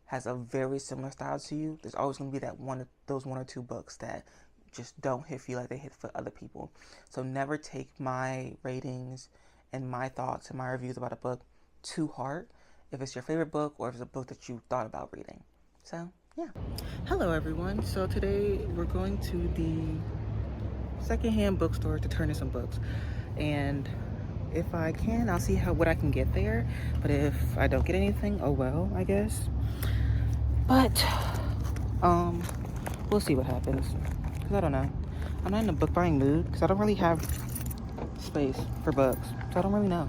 has a very similar style to you, there's always going to be those one or two books that just don't hit for you like they hit for other people. So never take my ratings and my thoughts and my reviews about a book to heart if it's your favorite book or if it's a book that you thought about reading. So yeah. Hello everyone. So today we're going to the secondhand bookstore to turn in some books, and if I can, I'll see what I can get there. But if I don't get anything, oh well, I guess. But we'll see what happens, because I don't know. I'm not in a book buying mood because I don't really have space for books, so I don't really know.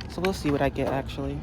So we'll see what I get actually.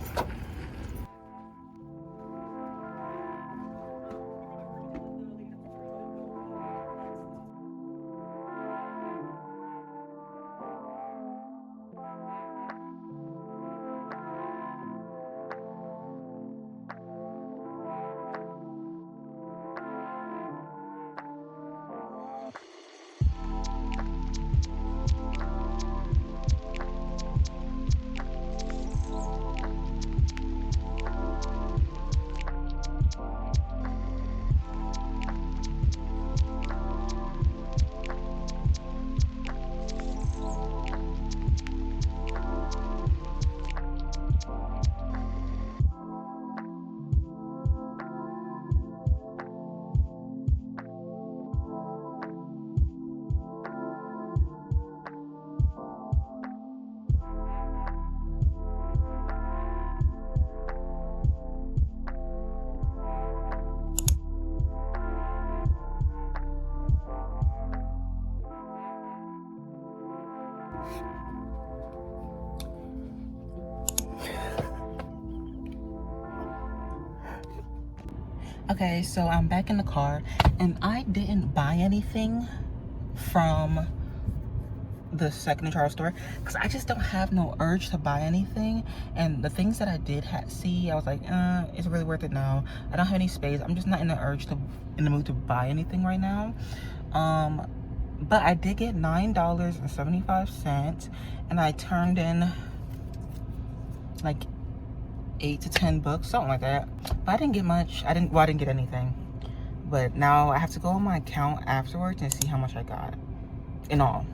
Okay, so I'm back in the car, and I didn't buy anything from the second charge store because I just don't have no urge to buy anything. And the things that I did see, I was like, is it really worth it? No, I don't have any space. I'm just not in the mood to buy anything right now. But I did get $9.75, and I turned in like 8 to 10 books, something like that. But I didn't get much. I didn't get anything. But now I have to go on my account afterwards and see how much I got in all.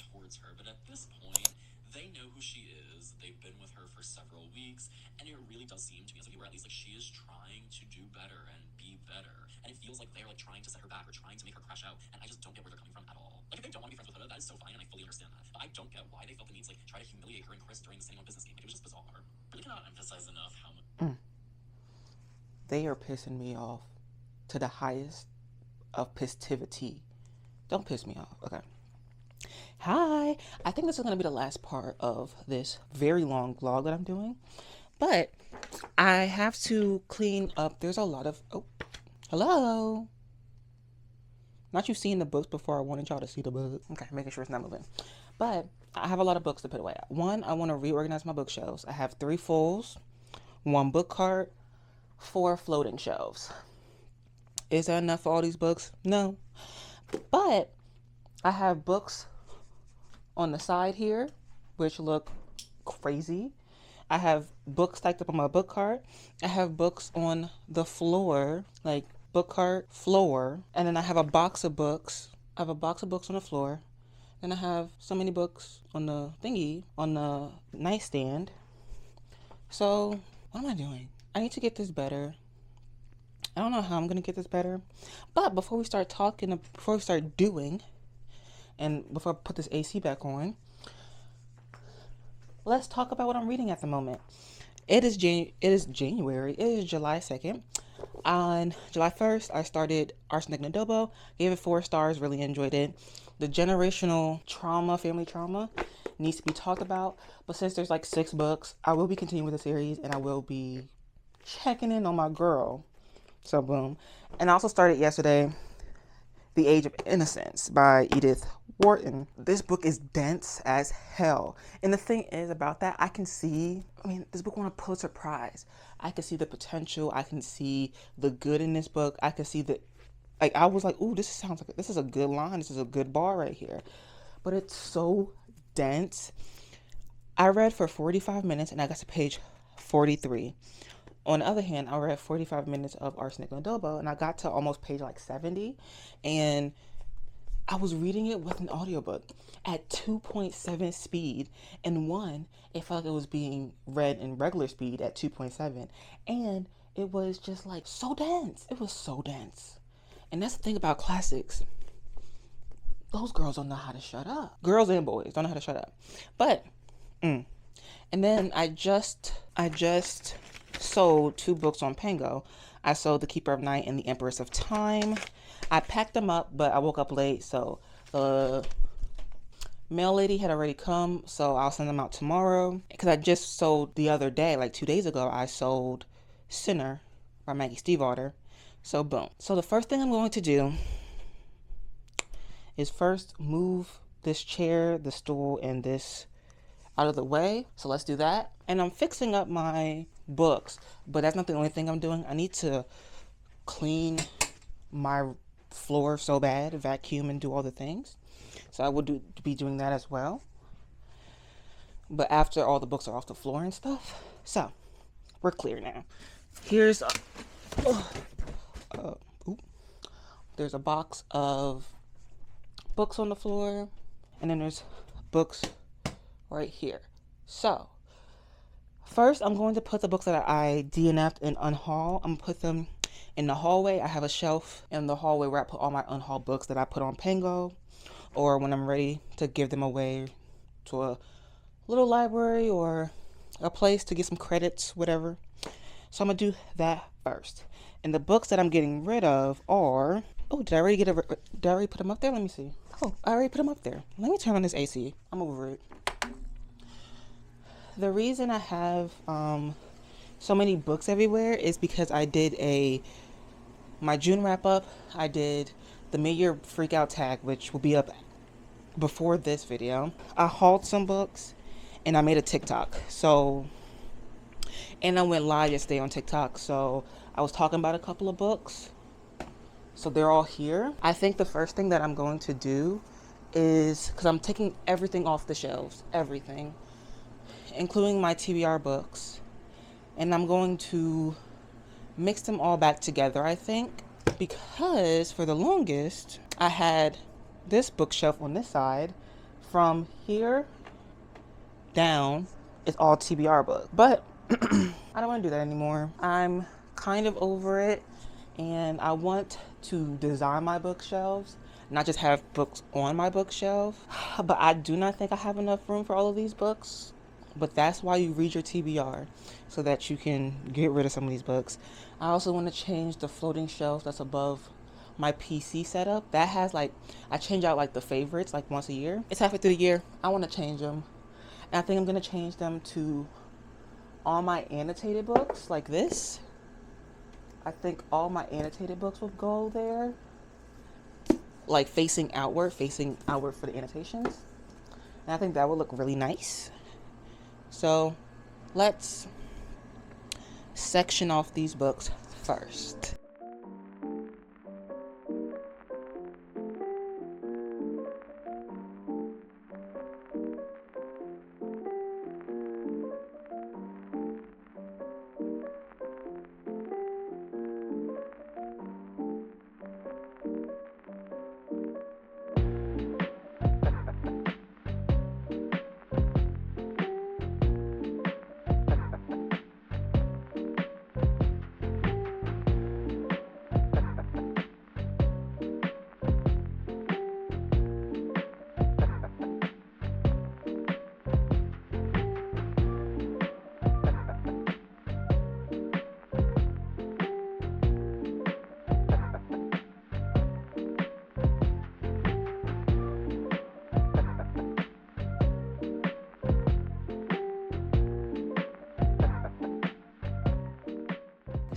Towards her, but at this point, they know who she is. They've been with her for several weeks, and it really does seem to me as if at least like she is trying to do better and be better. And it feels like they're like trying to set her back or trying to make her crash out. And I just don't get where they're coming from at all. Like if they don't want to be friends with her, that is so fine, and I fully understand that. But I don't get why they felt the need to like try to humiliate her and Chris during the sitting on business game. Like, it was just bizarre. Really cannot emphasize enough how much. They are pissing me off to the highest of pistivity. Don't piss me off. Okay. Hi. I think this is going to be the last part of this very long vlog that I'm doing. But I have to clean up. There's a lot of... Oh, Hello? Not you seeing the books before I wanted y'all to see the book. Okay, making sure it's not moving. But I have a lot of books to put away. One, I want to reorganize my bookshelves. I have 3 fulls, 1 book cart, 4 floating shelves. Is that enough for all these books? No. But I have books on the side here, which look crazy. I have books stacked up on my book cart. I have books on the floor, like book cart, floor. And then I have a box of books. I have a box of books on the floor. And I have so many books on the thingy, on the nightstand. So, what am I doing? I need to get this better. I don't know how I'm going to get this better. But before we start talking, before we start doing, and before I put this AC back on, let's talk about what I'm reading at the moment. It is January. It is July 2nd. On July 1st, I started Arsenic and Adobo. Gave it 4 stars. Really enjoyed it. The generational trauma, family trauma, needs to be talked about. But since there's like 6 books, I will be continuing with the series, and I will be checking in on my girl. So boom. And I also started yesterday The Age of Innocence by Edith Wharton. This book is dense as hell. And the thing is about that, this book won a Pulitzer Prize. I can see the potential. I can see the good in this book. I can see I was like, ooh, this is a good line. This is a good bar right here. But it's so dense. I read for 45 minutes and I got to page 43. On the other hand, I read 45 minutes of Arsenic and Adobo and I got to almost page like 70. And I was reading it with an audiobook at 2.7 speed. And it felt like it was being read in regular speed at 2.7. And it was just like so dense. It was so dense. And that's the thing about classics. Those girls don't know how to shut up. Girls and boys don't know how to shut up. But, and then I just sold 2 books on Pango. I sold The Keeper of Night and The Empress of Time. I packed them up, but I woke up late, so the mail lady had already come, so I'll send them out tomorrow. Because I just sold the other day, like 2 days ago, I sold Sinner by Maggie Stiefvater. So boom. So the first thing I'm going to do is first move this chair, the stool, and this out of the way. So let's do that. And I'm fixing up my books, but that's not the only thing I'm doing. I need to clean my floor so bad, vacuum and do all the things. So I will be doing that as well. But after all the books are off the floor and stuff. So we're clear now. Here's there's a box of books on the floor, and then there's books right here. So first I'm going to put the books that I DNF'd and unhaul. I'm going to put them in the hallway. I have a shelf in the hallway where I put all my unhauled books that I put on Pango, or when I'm ready to give them away to a little library or a place to get some credits, whatever. So I'm going to do that first. And the books that I'm getting rid of are... Oh, did I already put them up there? Let me see. Oh, I already put them up there. Let me turn on this AC. I'm over it. The reason I have so many books everywhere is because I did my June wrap up. I did the mid-year freak out tag, which will be up before this video. I hauled some books and I made a TikTok. And I went live yesterday on TikTok. So I was talking about a couple of books. So they're all here. I think the first thing that I'm going to do is, because I'm taking everything off the shelves, everything, including my TBR books, and I'm going to mix them all back together, I think, because for the longest, I had this bookshelf on this side. From here down, it's all TBR books. But I don't want to do that anymore. I'm kind of over it, and I want to design my bookshelves, not just have books on my bookshelf. But I do not think I have enough room for all of these books. But that's why you read your TBR, so that you can get rid of some of these books. I also want to change the floating shelf that's above my PC setup. That has I change out the favorites once a year. It's halfway through the year. I want to change them. And I think I'm going to change them to all my annotated books like this. I think all my annotated books would go there, like facing outward for the annotations. And I think that would look really nice. So let's section off these books first.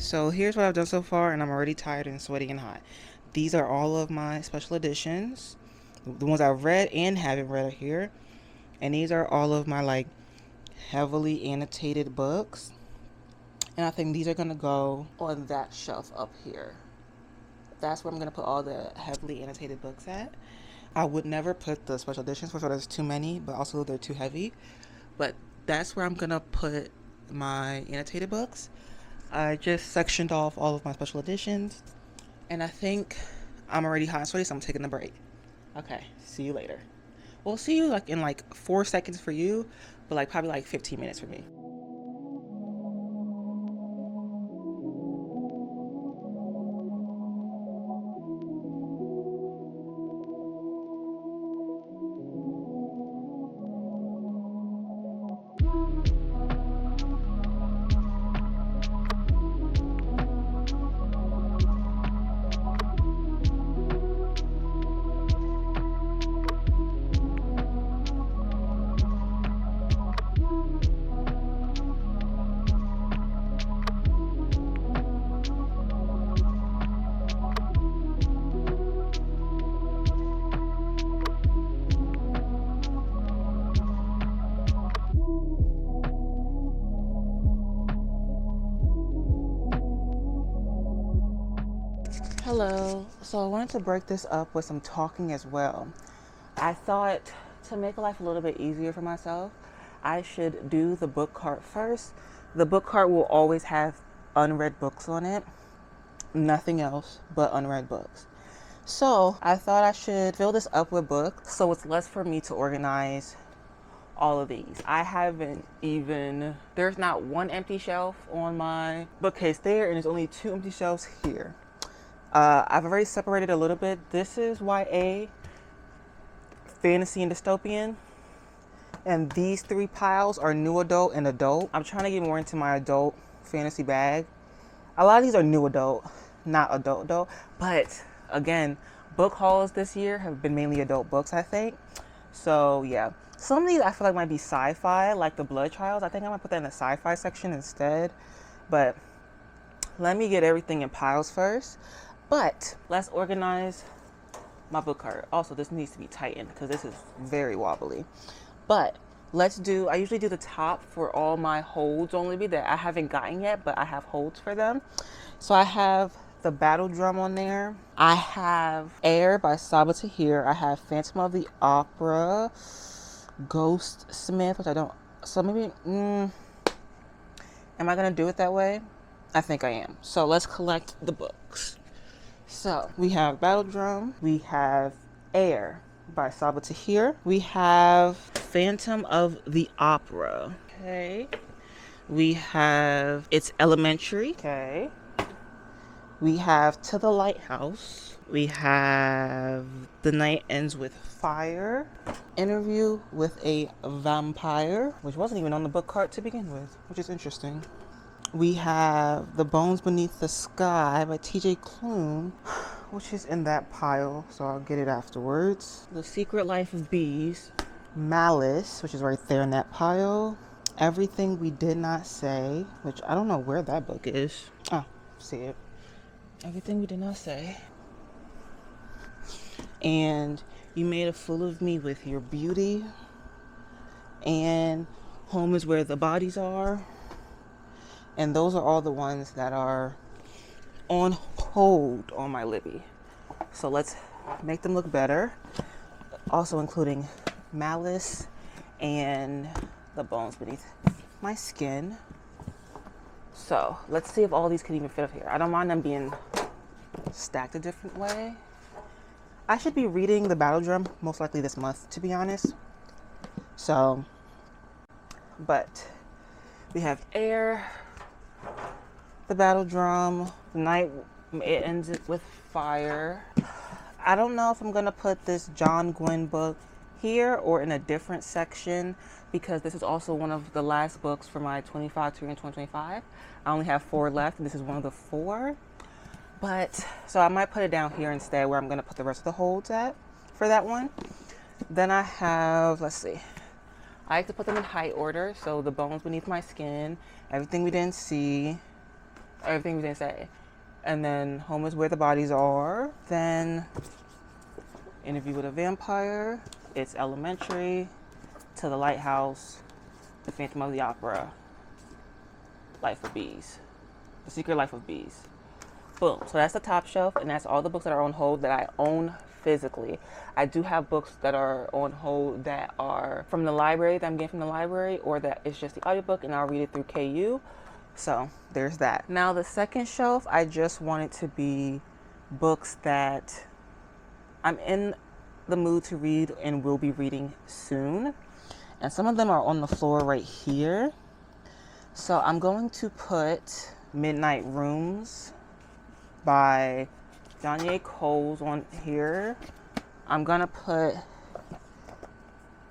So here's what I've done so far, and I'm already tired and sweaty and hot. These are all of my special editions. The ones I've read and haven't read are here. And these are all of my like heavily annotated books. And I think these are going to go on that shelf up here. That's where I'm going to put all the heavily annotated books at. I would never put the special editions, for sure there's too many, but also they're too heavy. But that's where I'm going to put my annotated books. I just sectioned off all of my special editions, and I think I'm already hot and sweaty, so I'm taking a break. Okay, see you later. We'll see you like in like 4 seconds for you, but like probably like 15 minutes for me. Hello. So I wanted to break this up with some talking as well. I thought to make life a little bit easier for myself, I should do the book cart first. The book cart will always have unread books on it. Nothing else but unread books. So I thought I should fill this up with books so it's less for me to organize all of these. I haven't even, there's not one empty shelf on my bookcase there, and there's only 2 empty shelves here. I've already separated a little bit. This is YA, fantasy and dystopian, and these 3 piles are new adult and adult. I'm trying to get more into my adult fantasy bag. A lot of these are new adult, not adult, but again, book hauls this year have been mainly adult books, I think. So yeah, some of these I feel like might be sci-fi, like the Blood Trials. I think I might put that in the sci-fi section instead, but let me get everything in piles first. But let's organize my book cart. Also, this needs to be tightened because this is very wobbly. But let's do, I usually do the top for all my holds only that I haven't gotten yet, but I have holds for them. So I have the Battle Drum on there. I have Air by Saba Tahir. I have Phantom of the Opera, Ghost Smith, which I don't, so maybe, am I gonna do it that way? I think I am. So let's collect the books. So we have Battle Drum, we have Air by Saba Tahir, we have Phantom of the Opera, okay, we have It's Elementary, okay, we have To the Lighthouse, we have The Night Ends with Fire, Interview with a Vampire, which wasn't even on the book cart to begin with, which is interesting. We have The Bones Beneath the Sky by T.J. Klune, which is in that pile, so I'll get it afterwards. The Secret Life of Bees. Malice, which is right there in that pile. Everything We Did Not Say, which I don't know where that book is. Oh, see it. Everything we did not say. And you made a fool of me with your beauty. And home is where the bodies are. And those are all the ones that are on hold on my Libby. So let's make them look better. Also including Malice and the bones beneath my skin. So let's see if all these can even fit up here. I don't mind them being stacked a different way. I should be reading the Battle Drum most likely this month, to be honest. So, but we have Air, the Battle Drum, Night, it ends with Fire. I don't know if I'm gonna put this John Gwynn book here or in a different section, because this is also one of the last books for my 25 tour in 2025. I only have 4 left, and this is one of the 4. But, so I might put it down here instead where I'm going to put the rest of the holds at for that one. Then I have, let's see, I like to put them in height order. So the bones beneath my skin, everything we didn't see, everything we didn't say. And then home is where the bodies are. Then Interview with a Vampire, It's Elementary, To the Lighthouse, The Phantom of the Opera, Life of Bees, The Secret Life of Bees. Boom. So that's the top shelf, and that's all the books that are on hold that I own physically. I do have books that are on hold that are from the library, that I'm getting from the library, or that it's just the audiobook and I'll read it through KU. So there's that. Now the second shelf, I just want it to be books that I'm in the mood to read and will be reading soon. And some of them are on the floor right here. So I'm going to put Midnight Rooms by Johnny Coles on here. I'm gonna put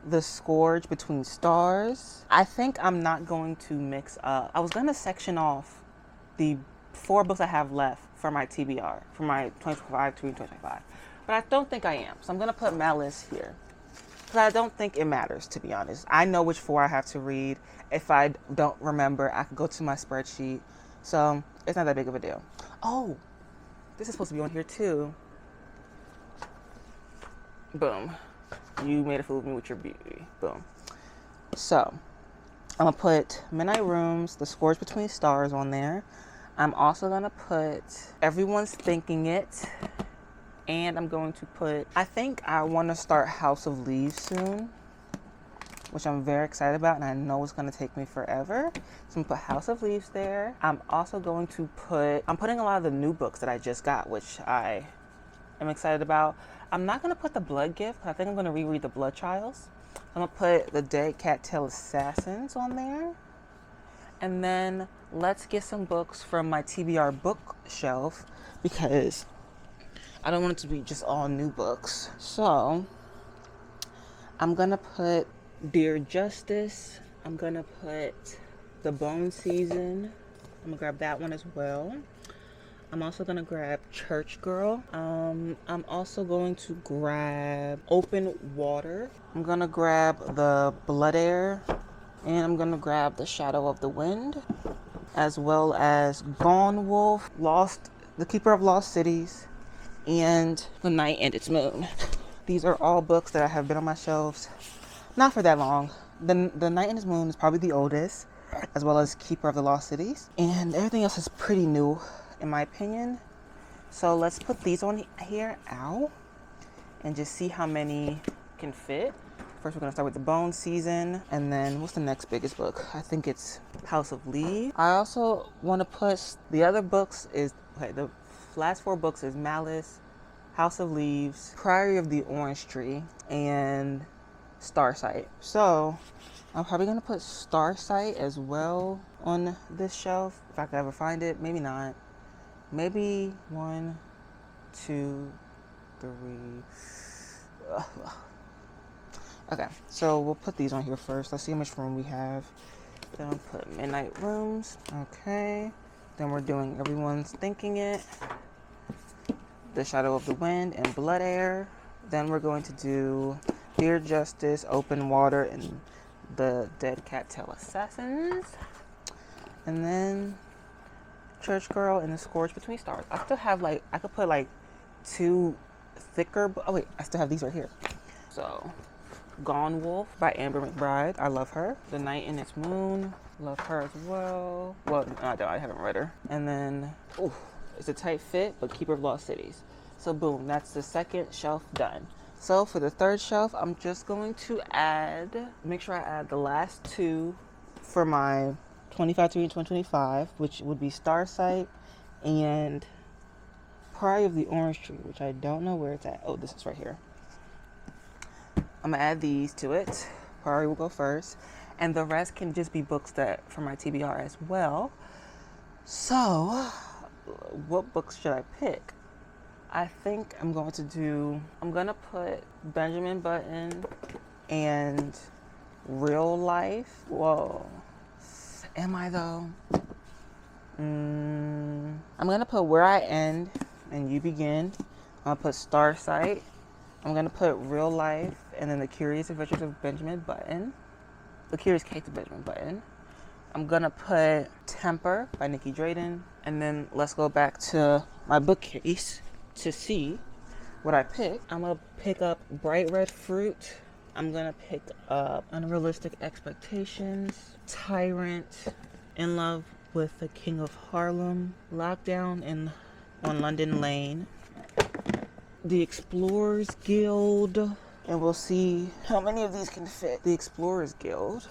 The Scourge Between Stars. I think I'm not going to mix up. I was gonna section off the 4 books I have left for my TBR, for my 2025 to 2025. But I don't think I am. So I'm gonna put Malice here. Because I don't think it matters, to be honest. I know which 4 I have to read. If I don't remember, I can go to my spreadsheet. So it's not that big of a deal. Oh, this is supposed to be on here too. Boom. You made a fool of me with your beauty. Boom. So, I'm going to put Midnight Rooms, The Scourge Between Stars on there. I'm also going to put Everyone's Thinking It. And I'm going to put, I think I want to start House of Leaves soon, which I'm very excited about, and I know it's going to take me forever. So I'm going to put House of Leaves there. I'm also going to put, I'm putting a lot of the new books that I just got, which I am excited about. I'm not going to put The Blood Gift, because I think I'm going to reread The Blood Trials. I'm going to put The Dead Cattail Assassins on there. And then let's get some books from my TBR bookshelf, because I don't want it to be just all new books. So I'm going to put Dear Justice. I'm gonna put The Bone Season. I'm gonna grab that one as well. I'm also gonna grab Church Girl. I'm also going to grab Open Water. I'm gonna grab The Blood Heir, and I'm gonna grab The Shadow of the Wind, as well as Gone Wolf, The Keeper of Lost Cities, and The Night and Its Moon. These are all books that have been on my shelves not for that long. The Night and Its Moon is probably the oldest, as well as Keeper of the Lost Cities. And everything else is pretty new, in my opinion. So let's put these on here, and just see how many can fit. First, we're going to start with The Bone Season, and then what's the next biggest book? I think it's House of Leaves. I also want to put the other books is, okay, the last 4 books is Malice, House of Leaves, Priory of the Orange Tree, and Starsight. So I'm probably going to put Starsight as well on this shelf, if I could ever find it. Maybe not. Maybe 1, 2, 3. Okay, so we'll put these on here first. Let's see how much room we have. Then I'll put Midnight Rooms. Okay. Then we're doing Everyone's Thinking It, The Shadow of the Wind, and Blood Heir. Then we're going to do Dear Justice, Open Water, and The Dead Cattail Assassins. And then Church Girl and The Scourge Between Stars. I still have like, I could put like two thicker, oh wait, I still have these right here. So, Gone Wolf by Amber McBride. I love her. The Night in Its Moon. Love her as well. Well, no, I haven't read her. And then, ooh, it's a tight fit, but Keeper of Lost Cities. So boom, that's the second shelf done. So for the third shelf, I'm just going to make sure I add the last two for my 25 to read 2025, which would be Starsight and Pride of the Orange Tree, which I don't know where it's at. Oh, this is right here. I'm gonna add these to it. Prairie will go first, and the rest can just be books that for my TBR as well. So, what books should I pick? I think I'm gonna put Benjamin Button and Real Life. Whoa, am I though? I'm gonna put Where I End and You Begin. I'm gonna put Starsight. I'm gonna put Real Life and then The Curious Adventures of Benjamin Button. The Curious Case of Benjamin Button. I'm gonna put Temper by Nikki Drayden. And then let's go back to my bookcase to see what I pick. I'm gonna pick up Bright Red Fruit. I'm gonna pick up Unrealistic Expectations, Tyrant, In Love with the King of Harlem, Lockdown on London Lane, The Explorers Guild, and we'll see how many of these can fit. The Explorers Guild,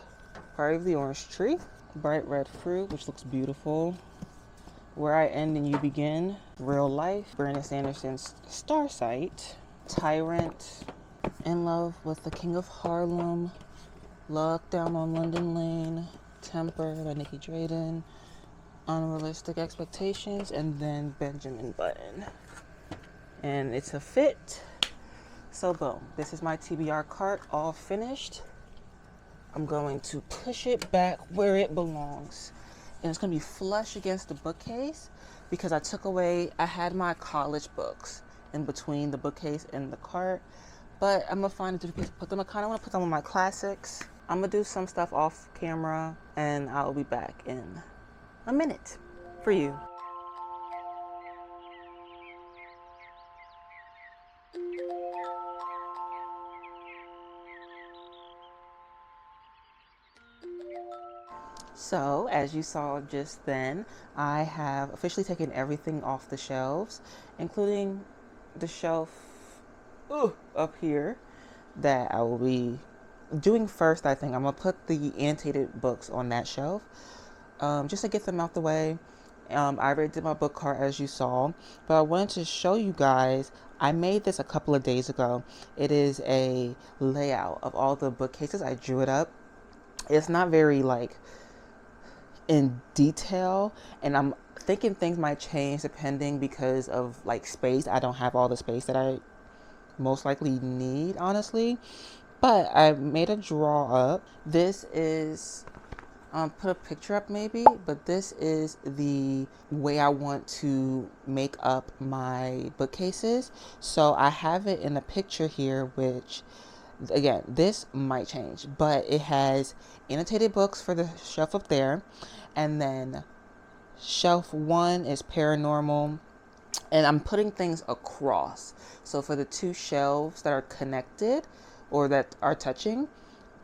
Pride of the Orange Tree, Bright Red Fruit, which looks beautiful, Where I End and You Begin, Real Life, Brandon Sanderson's Starsight, Tyrant, In Love with the King of Harlem, Lockdown on London Lane, Temper by Nikki Drayden, Unrealistic Expectations, and then Benjamin Button. And it's a fit. So boom, this is my TBR cart all finished. I'm going to push it back where it belongs. And it's going to be flush against the bookcase because I had my college books in between the bookcase and the cart. But I'm going to find a different place to put them. I kind of want to put some of my classics. I'm going to do some stuff off camera and I'll be back in a minute for you. So, as you saw just then, I have officially taken everything off the shelves, including the shelf up here that I will be doing first. I think I'm going to put the annotated books on that shelf just to get them out the way. I already did my book cart as you saw, but I wanted to show you guys, I made this a couple of days ago. It is a layout of all the bookcases. I drew it up. It's not very in detail, and I'm thinking things might change depending because of space. I don't have all the space that I most likely need, honestly, but I made a draw up. This is put a picture up maybe, but this is the way I want to make up my bookcases. So I have it in a picture here, which again, this might change, but it has annotated books for the shelf up there, and then shelf 1 is paranormal, and I'm putting things across. So for the two shelves that are connected or that are touching,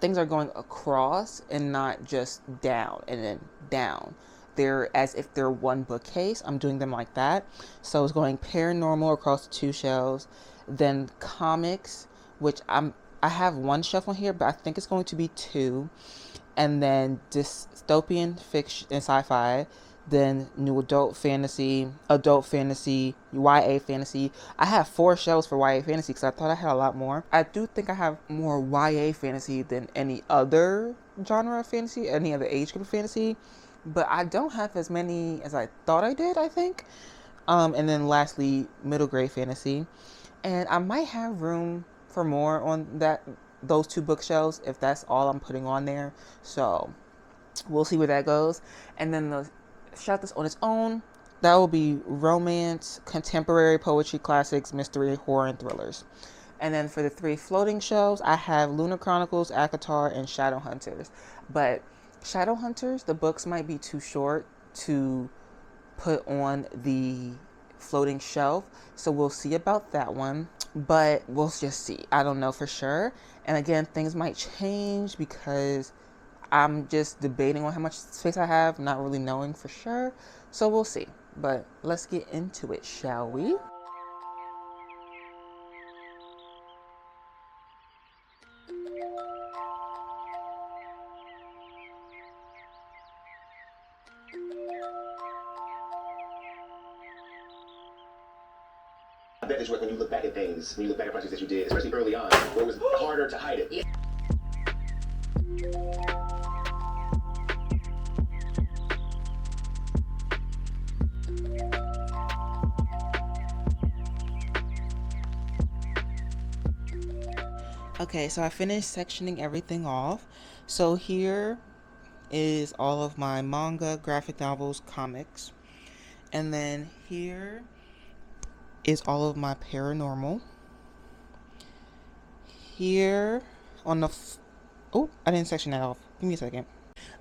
things are going across and not just down and then down. They're as if they're one bookcase. I'm doing them like that. So it's going paranormal across the two shelves, then comics, which I have one shelf on here, but I think it's going to be two. And then dystopian fiction and sci-fi, then new adult fantasy, YA fantasy. I have 4 shelves for YA fantasy because I thought I had a lot more. I do think I have more YA fantasy than any other genre of fantasy, any other age group of fantasy, but I don't have as many as I thought I did, I think. And then lastly, middle grade fantasy. And I might have room for more on those 2 bookshelves if that's all I'm putting on there. So we'll see where that goes. And then the shelf that's on its own, that will be romance, contemporary poetry, classics, mystery, horror, and thrillers. And then for the 3 floating shelves, I have Lunar Chronicles, ACOTAR, and Shadowhunters. But Shadowhunters, the books might be too short to put on the floating shelf. So we'll see about that one, but we'll just see. I don't know for sure. And again, things might change because I'm just debating on how much space I have, not really knowing for sure. So we'll see. But let's get into it, shall we? I bet it's when you look back at things, when you look back at projects that you did, especially early on, where it was harder to hide it. Okay, so I finished sectioning everything off. So here is all of my manga, graphic novels, comics. And then here is all of my paranormal. Here on the... oh, I didn't section that off. Give me a second.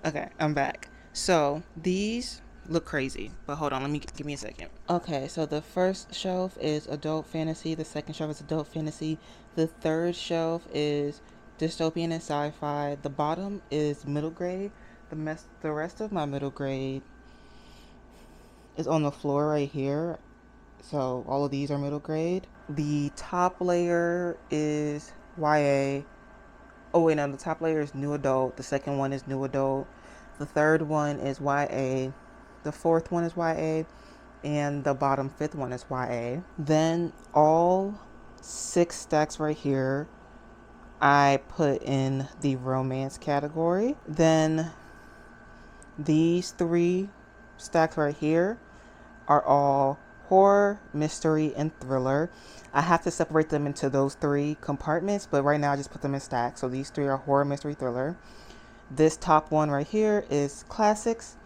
Okay, I'm back. So these look crazy, but hold on, give me a second. Okay, so the first shelf is adult fantasy. The second shelf is adult fantasy. The third shelf is dystopian and sci-fi. The bottom is middle grade. The rest of my middle grade is on the floor right here. So all of these are middle grade. The top layer is YA. Oh wait, no, the top layer is new adult. The second one is new adult. The third one is YA. The fourth one is YA. And the bottom fifth one is YA. Then all 6 stacks right here I put in the romance category. Then these 3 stacks right here are all horror, mystery, and thriller. I have to separate them into those 3 compartments, but right now I just put them in stacks. So these 3 are horror, mystery, thriller. This top one right here is classics.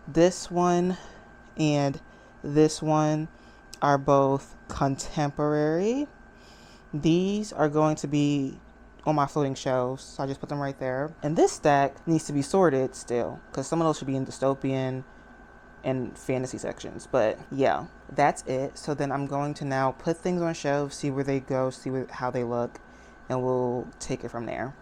This one and this one are both contemporary. These are going to be on my floating shelves, so I just put them right there. And this stack needs to be sorted still, because some of those should be in dystopian and fantasy sections. But yeah, that's it. So then I'm going to now put things on shelves, see where they go, see how they look, and we'll take it from there.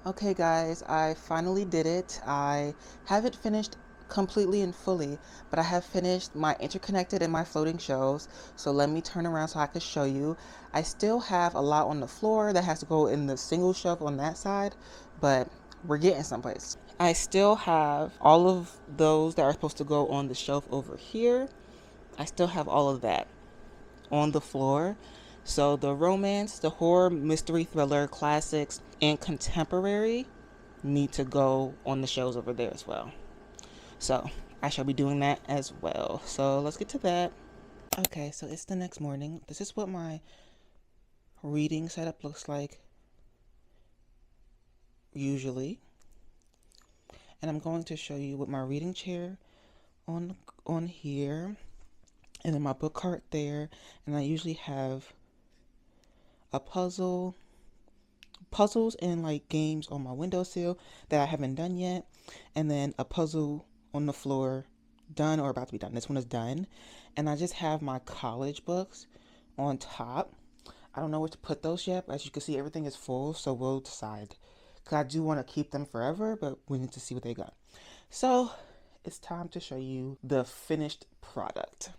Okay guys, I finally did it. I haven't finished completely and fully, but I have finished my interconnected and my floating shelves. So let me turn around so I can show you. I still have a lot on the floor that has to go in the single shelf on that side, but we're getting someplace. I still have all of those that are supposed to go on the shelf over here. I still have all of that on the floor. So the romance, the horror, mystery, thriller, classics, and contemporary need to go on the shelves over there as well. So I shall be doing that as well. So let's get to that. Okay, so it's the next morning. This is what my reading setup looks like usually. And I'm going to show you with my reading chair on here, and then my book cart there, and I usually have a puzzles and like games on my windowsill that I haven't done yet, and then a puzzle on the floor done or about to be done. This one is done, and I just have my college books on top. I don't know where to put those yet. As you can see, everything is full, so we'll decide, because I do want to keep them forever, but we need to see what they got. So it's time to show you the finished product.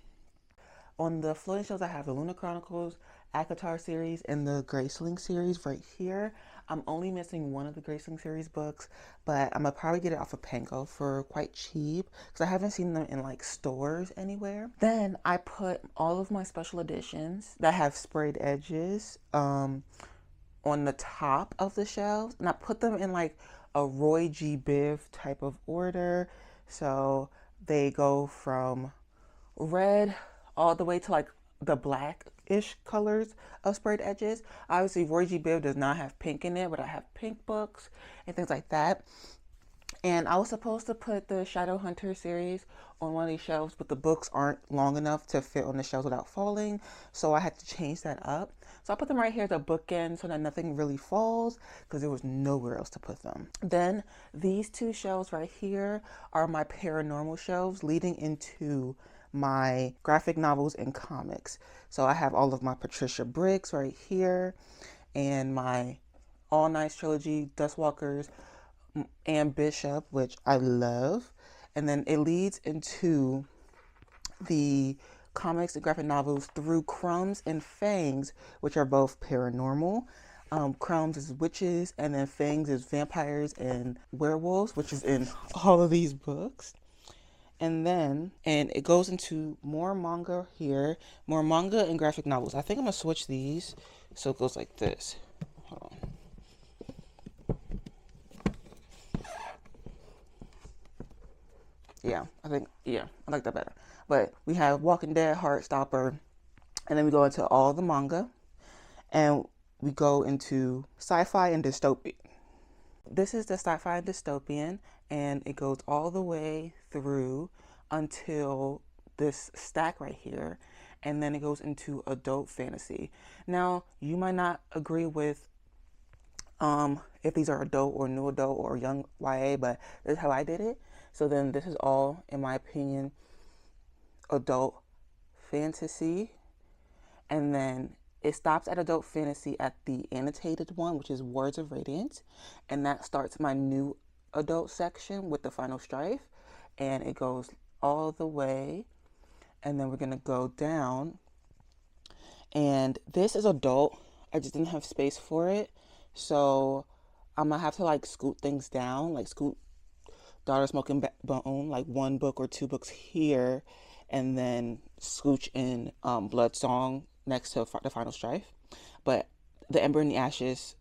On the floating shelves, I have the Luna Chronicles, Akatar series, and the Graceling series right here. I'm only missing one of the Graceling series books, but I'm gonna probably get it off of Pango for quite cheap, because I haven't seen them in like stores anywhere. Then I put all of my special editions that have sprayed edges on the top of the shelves, and I put them in like a Roy G. Biv type of order. So they go from red all the way to like the black-ish colors of sprayed edges. Obviously, Roy G. Biv does not have pink in it, but I have pink books and things like that. And I was supposed to put the Shadowhunter series on one of these shelves, but the books aren't long enough to fit on the shelves without falling, so I had to change that up. So I put them right here at the bookend so that nothing really falls, because there was nowhere else to put them. Then these two shelves right here are my paranormal shelves leading into my graphic novels and comics. So I have all of my Patricia Briggs right here, and my All Nights trilogy, Dustwalkers, and Bishop, which I love. And then it leads into the comics and graphic novels through Crumbs and Fangs, which are both paranormal. Crumbs is witches, and then Fangs is vampires and werewolves, which is in all of these books. And it goes into more manga here, more manga and graphic novels. I think I'm gonna switch these so it goes like this. Hold on. I like that better. But we have Walking Dead, Heartstopper, and then we go into all the manga, and we go into sci-fi and dystopian. This is the sci-fi and dystopian, and it goes all the way through until this stack right here, and then it goes into adult fantasy. Now, you might not agree with if these are adult or new adult or young YA, but this is how I did it. So then this is all, in my opinion, adult fantasy. And then it stops at adult fantasy at the annotated one, which is Words of Radiance. And that starts my new adult section with the Final Strife. And it goes all the way. And then we're going to go down. And this is adult. I just didn't have space for it. So I'm going to have to like scoot things down, like scoot Daughter Smoking Bone, like one book or two books here, and then scooch in Blood Song next to the Final Strife. But The Ember and the Ashes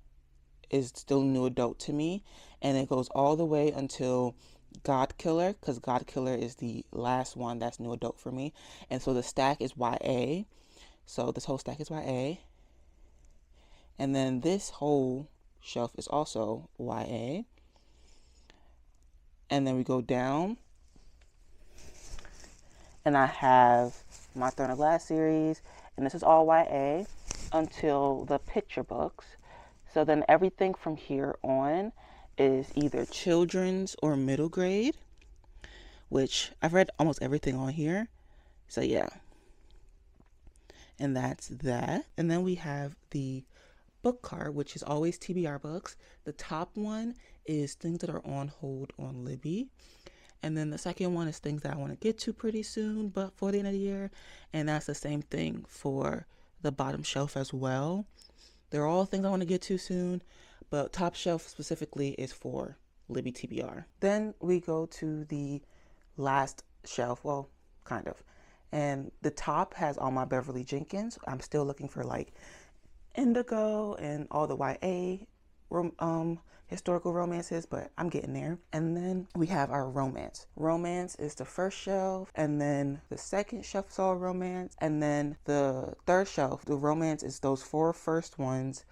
is still new adult to me, and it goes all the way until God Killer, because God Killer is the last one that's new adult for me. And so the stack is YA. So this whole stack is YA. And then this whole shelf is also YA. And then we go down, and I have my Throne of Glass series, and this is all YA until the picture books. So then everything from here on is either children's or middle grade, which I've read almost everything on here. So yeah. And that's that. And then we have the book card, which is always TBR books. The top one is things that are on hold on Libby. And then the second one is things that I want to get to pretty soon, but for the end of the year. And that's the same thing for the bottom shelf as well. They're all things I want to get to soon, but top shelf specifically is for Libby TBR. Then we go to the last shelf, well, kind of. And the top has all my Beverly Jenkins. I'm still looking for like Indigo and all the YA historical romances, but I'm getting there. And then we have our romance. Romance is the first shelf, and then the second shelf is all romance, and then the third shelf, the romance is those four first ones,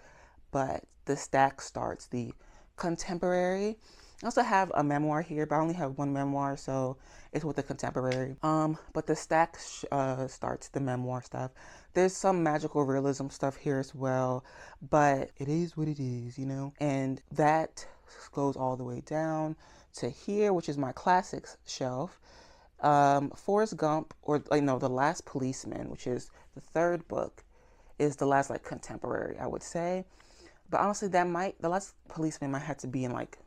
but the stack starts the contemporary. I also have a memoir here, but I only have one memoir, so it's with the contemporary. But the stack starts the memoir stuff. There's some magical realism stuff here as well, but it is what it is, you know? And that goes all the way down to here, which is my classics shelf. Forrest Gump, or The Last Policeman, which is the third book, is the last like contemporary, I would say. But honestly, The Last Policeman might have to be in like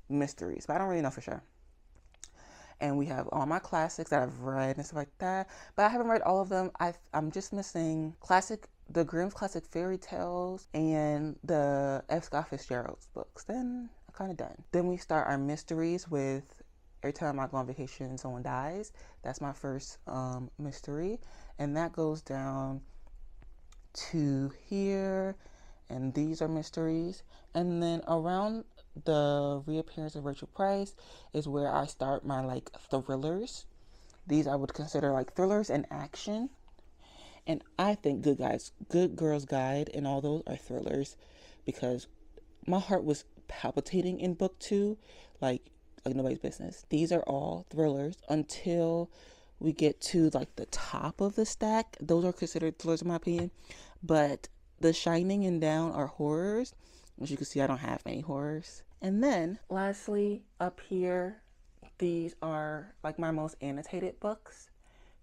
mysteries, but I don't really know for sure. And we have all my classics that I've read and stuff like that, but I haven't read all of them. I'm just missing the Grimm's classic fairy tales and the F. Scott Fitzgerald's books. Then I'm kind of done. Then we start our mysteries with Every Time I Go on Vacation Someone Dies. That's my first mystery, and that goes down to here, and these are mysteries. And then around the reappearance of Rachel Price is where I start my like thrillers. These I would consider like thrillers and action. And I think Good Girls Guide and all those are thrillers, because my heart was palpitating in book 2. Like like nobody's business. These are all thrillers until we get to like the top of the stack. Those are considered thrillers in my opinion. But The Shining and down are horrors. As you can see, I don't have any horrors. And then lastly, up here, these are like my most annotated books.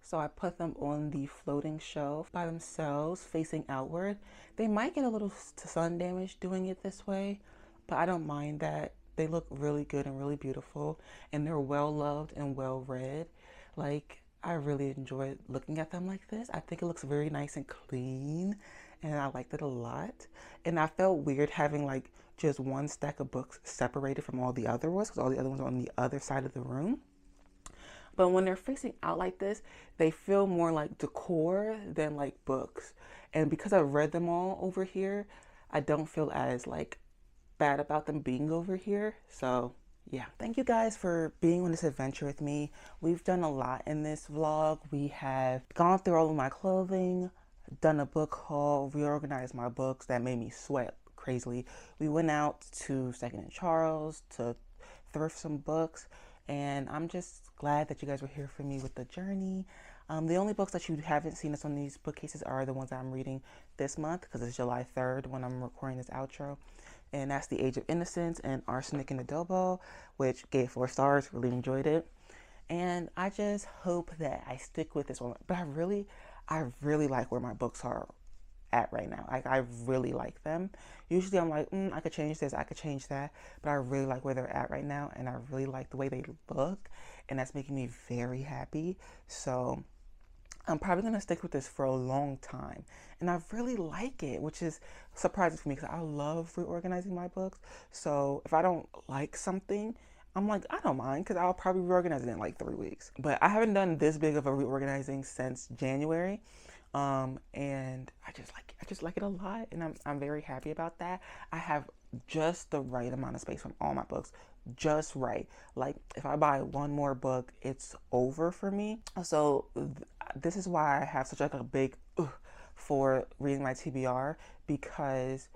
So I put them on the floating shelf by themselves, facing outward. They might get a little sun damage doing it this way, but I don't mind that. They look really good and really beautiful, and they're well loved and well read. Like, I really enjoy looking at them like this. I think it looks very nice and clean, and I liked it a lot. And I felt weird having like just one stack of books separated from all the other ones, because all the other ones are on the other side of the room. But when they're facing out like this, they feel more like decor than like books. And because I've read them all over here, I don't feel as like bad about them being over here. So yeah, thank you guys for being on this adventure with me. We've done a lot in this vlog. We have gone through all of my clothing, done a book haul, reorganized my books that made me sweat crazily. We went out to Second and Charles to thrift some books. And I'm just glad that you guys were here for me with the journey. The only books that you haven't seen us on these bookcases are the ones that I'm reading this month, because it's July 3rd when I'm recording this outro. And that's The Age of Innocence and Arsenic and Adobo, which gave 4 stars, really enjoyed it. And I just hope that I stick with this one. But I really like where my books are at right now. Like, I really like them. Usually I'm like, I could change this, I could change that, but I really like where they're at right now, and I really like the way they look, and that's making me very happy. So I'm probably gonna stick with this for a long time, and I really like it, which is surprising for me because I love reorganizing my books. So if I don't like something, I'm like, I don't mind, because I'll probably reorganize it in like 3 weeks. But I haven't done this big of a reorganizing since January. And I just like it a lot, and I'm very happy about that. I have just the right amount of space from all my books, just right. Like, if I buy one more book, it's over for me. So this is why I have such like a big for reading my TBR, because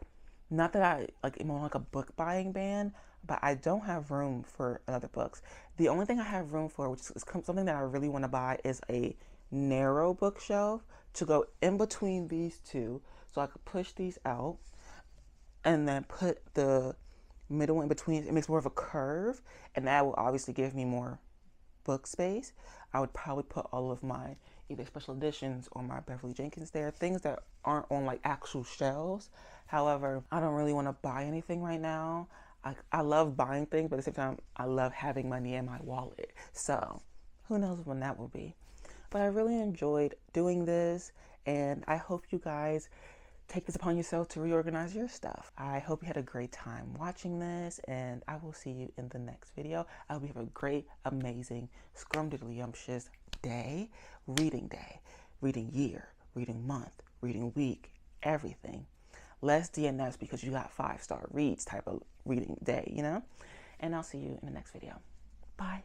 not that I like am on like a book buying ban, but I don't have room for other books. The only thing I have room for, which is something that I really want to buy, is a narrow bookshelf to go in between these two, so I could push these out and then put the middle in between. It makes more of a curve, and that will obviously give me more book space. I would probably put all of my either special editions or my Beverly Jenkins there, things that aren't on like actual shelves. However, I don't really want to buy anything right now. I love buying things, but at the same time, I love having money in my wallet. So who knows when that will be. But I really enjoyed doing this, and I hope you guys take this upon yourself to reorganize your stuff. I hope you had a great time watching this, and I will see you in the next video. I hope you have a great, amazing, scrumdiddlyumptious day, reading year, reading month, reading week, everything. Less DNFs because you got 5-star reads type of reading day, you know? And I'll see you in the next video. Bye.